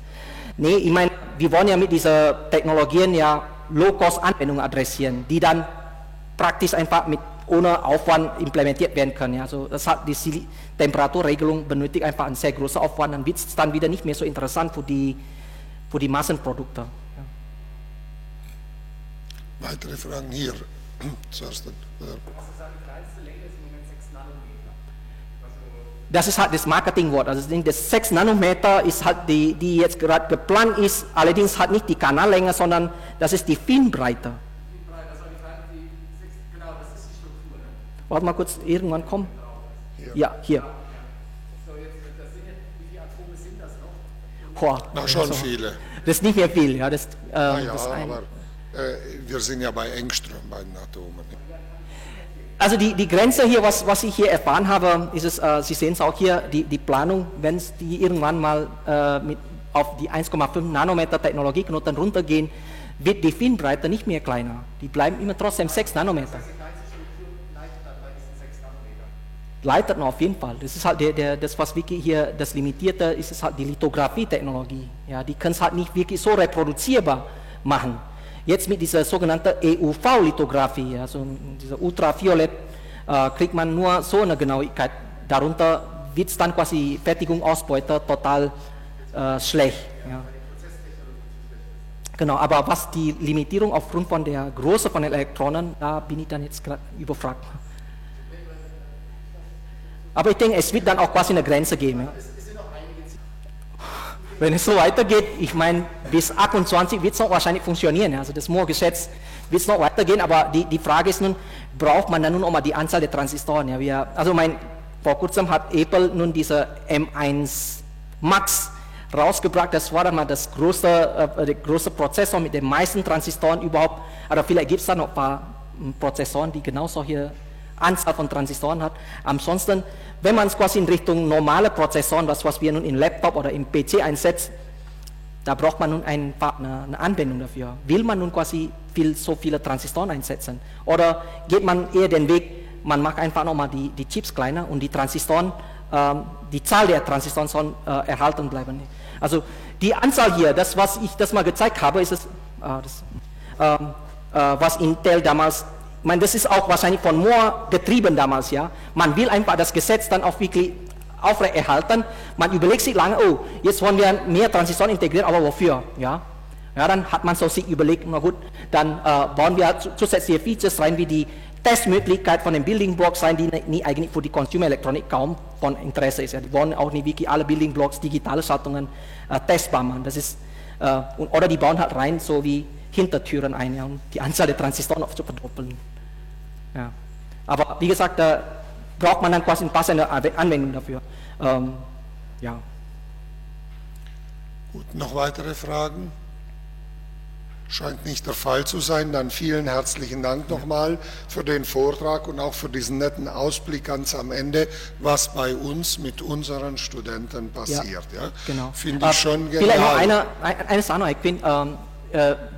Nee, ich meine, wir wollen ja mit diesen Technologien ja Low-Cost-Anwendungen adressieren, die dann praktisch einfach mit ohne Aufwand implementiert werden können. Ja. Also das hat die Temperaturregelung benötigt einfach einen sehr großen Aufwand, dann wird es dann wieder nicht mehr so interessant für die Massenprodukte. Ja. Weitere Fragen hier. Zuerst. Das ist halt das Marketingwort. Also das 6 Nanometer ist halt die jetzt gerade geplant ist, allerdings hat nicht die Kanallänge, sondern das ist die Filmbreite. Warte mal kurz, irgendwann kommen. Ja, hier. Boah, Na, schon viele. Das ist nicht mehr viel. Ja, das, ja, aber wir sind ja bei Engström bei den Atomen. Also die Grenze hier, was ich hier erfahren habe, ist es, Sie sehen es auch hier, die Planung, wenn es die irgendwann mal auf die 1,5 Nanometer Technologieknoten runtergehen, wird die Filmbreite nicht mehr kleiner. Die bleiben immer trotzdem 6 Nanometer. Leitet noch auf jeden Fall. Das ist halt das, was wirklich hier das Limitierte ist, ist halt die Lithografie-Technologie. Ja, die können es halt nicht wirklich so reproduzierbar machen. Jetzt mit dieser sogenannten EUV-Lithografie, also dieser Ultraviolett, kriegt man nur so eine Genauigkeit. Darunter wird es dann quasi Fertigung, Ausbeute total schlecht. Ja. Genau, aber was die Limitierung aufgrund von der Größe von den Elektronen, da bin ich dann jetzt gerade überfragt. Aber ich denke, es wird dann auch quasi eine Grenze geben. Ja. Wenn es so weitergeht, ich meine, bis 28 wird es noch wahrscheinlich funktionieren. Also das Moore-Gesetz wird es noch weitergehen, aber die Frage ist nun, braucht man dann nun auch mal die Anzahl der Transistoren? Ja, vor kurzem hat Apple nun diese M1 Max rausgebracht, das war dann mal der größte Prozessor mit den meisten Transistoren überhaupt, aber vielleicht gibt es da noch ein paar Prozessoren, die genau solche Anzahl von Transistoren hat. Ansonsten, wenn man es quasi in Richtung normale Prozessoren, das was wir nun im Laptop oder im PC einsetzt, da braucht man nun eine Anwendung dafür. Will man nun quasi so viele Transistoren einsetzen? Oder geht man eher den Weg, man macht einfach nochmal die Chips kleiner und die Transistoren, die Zahl der Transistoren soll erhalten bleiben. Also die Anzahl hier, das was ich das mal gezeigt habe, ist es, was Intel damals, ich meine, das ist auch wahrscheinlich von Moore getrieben damals, ja. Man will einfach das Gesetz dann auch wirklich aufrechterhalten. Man überlegt sich lange, oh, jetzt wollen wir mehr Transistoren integrieren, aber wofür, ja. Ja, dann hat man so sich überlegt, na gut, dann bauen wir zusätzliche Features rein, wie die Testmöglichkeit von den Building Blocks sein, die eigentlich für die Consumer Elektronik kaum von Interesse ist. Ja. Die wollen auch nicht wirklich alle Building Blocks, digitale Schaltungen testbar machen. Das ist, oder die bauen halt rein, so wie Hintertüren ein, ja, um die Anzahl der Transistoren oft zu verdoppeln. Ja. Aber wie gesagt, da braucht man dann quasi eine passende Anwendung dafür. Ja. Gut, noch weitere Fragen? Scheint nicht der Fall zu sein. Dann vielen herzlichen Dank nochmal für den Vortrag und auch für diesen netten Ausblick ganz am Ende, was bei uns mit unseren Studenten passiert. Ja, genau. Finde ich schon genial. Vielleicht noch eine Sache noch. Ich finde,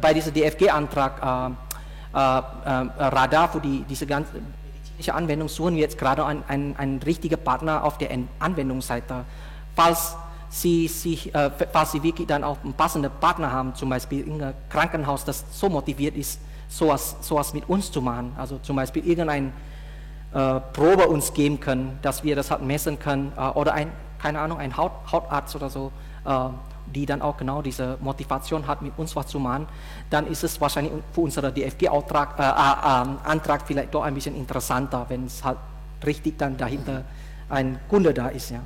bei diesem DFG-Antrag Radar für diese ganze medizinische Anwendung suchen wir jetzt gerade einen richtigen Partner auf der Anwendungsseite. Falls Sie wirklich dann auch einen passenden Partner haben, zum Beispiel ein Krankenhaus, das so motiviert ist, sowas mit uns zu machen, also zum Beispiel irgendeine Probe uns geben können, dass wir das halt messen können, oder keine Ahnung, ein Hautarzt oder so, die dann auch genau diese Motivation hat, mit uns was zu machen, dann ist es wahrscheinlich für unseren DFG-Antrag vielleicht doch ein bisschen interessanter, wenn es halt richtig dann dahinter ein Kunde da ist. Ja.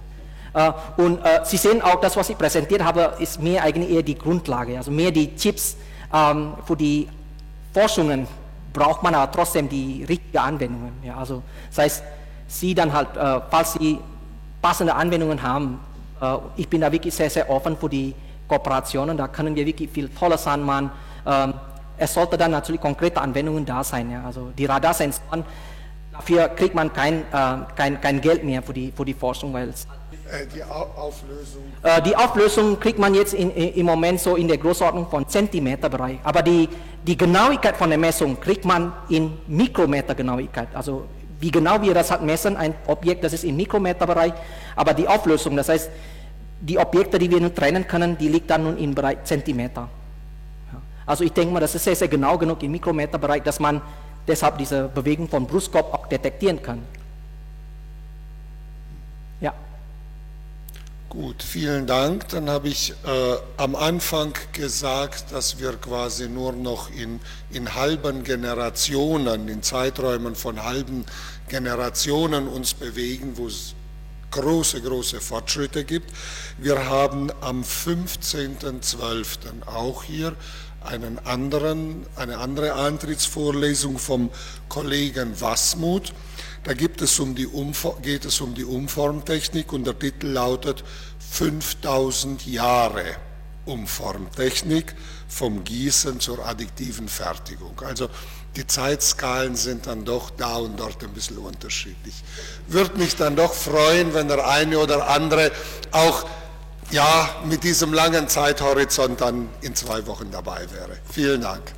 Und Sie sehen auch, das, was ich präsentiert habe, ist mehr eigentlich eher die Grundlage, also mehr die Chips. Für die Forschungen braucht man aber trotzdem die richtigen Anwendungen. Ja. Also das heißt, Sie dann halt, falls Sie passende Anwendungen haben, ich bin da wirklich sehr, sehr offen für die Kooperationen, da können wir wirklich viel Tolles anmachen. Es sollte dann natürlich konkrete Anwendungen da sein. Ja. Also die Radarsensoren, dafür kriegt man kein Geld mehr für die Forschung, weil die Auflösung? Die Auflösung kriegt man jetzt im Moment so in der Größenordnung von Zentimeterbereich. Aber die Genauigkeit von der Messung kriegt man in Mikrometergenauigkeit. Also wie genau wir das halt messen, ein Objekt, das ist im Mikrometerbereich, aber die Auflösung, das heißt, die Objekte, die wir nun trennen können, die liegt dann nun im Bereich Zentimeter. Ja. Also ich denke mal, das ist sehr, sehr genau genug im Mikrometerbereich, dass man deshalb diese Bewegung von Brustkorb auch detektieren kann. Ja. Gut, vielen Dank. Dann habe ich am Anfang gesagt, dass wir quasi nur noch in halben Generationen, in Zeiträumen von halben Generationen uns bewegen, wo es große, große Fortschritte gibt. Wir haben am 15.12. auch hier eine andere Antrittsvorlesung vom Kollegen Wasmuth. Da geht es um die Umformtechnik und der Titel lautet 5000 Jahre Umformtechnik vom Gießen zur additiven Fertigung. Also die Zeitskalen sind dann doch da und dort ein bisschen unterschiedlich. Würde mich dann doch freuen, wenn der eine oder andere auch mit diesem langen Zeithorizont dann in 2 Wochen dabei wäre. Vielen Dank.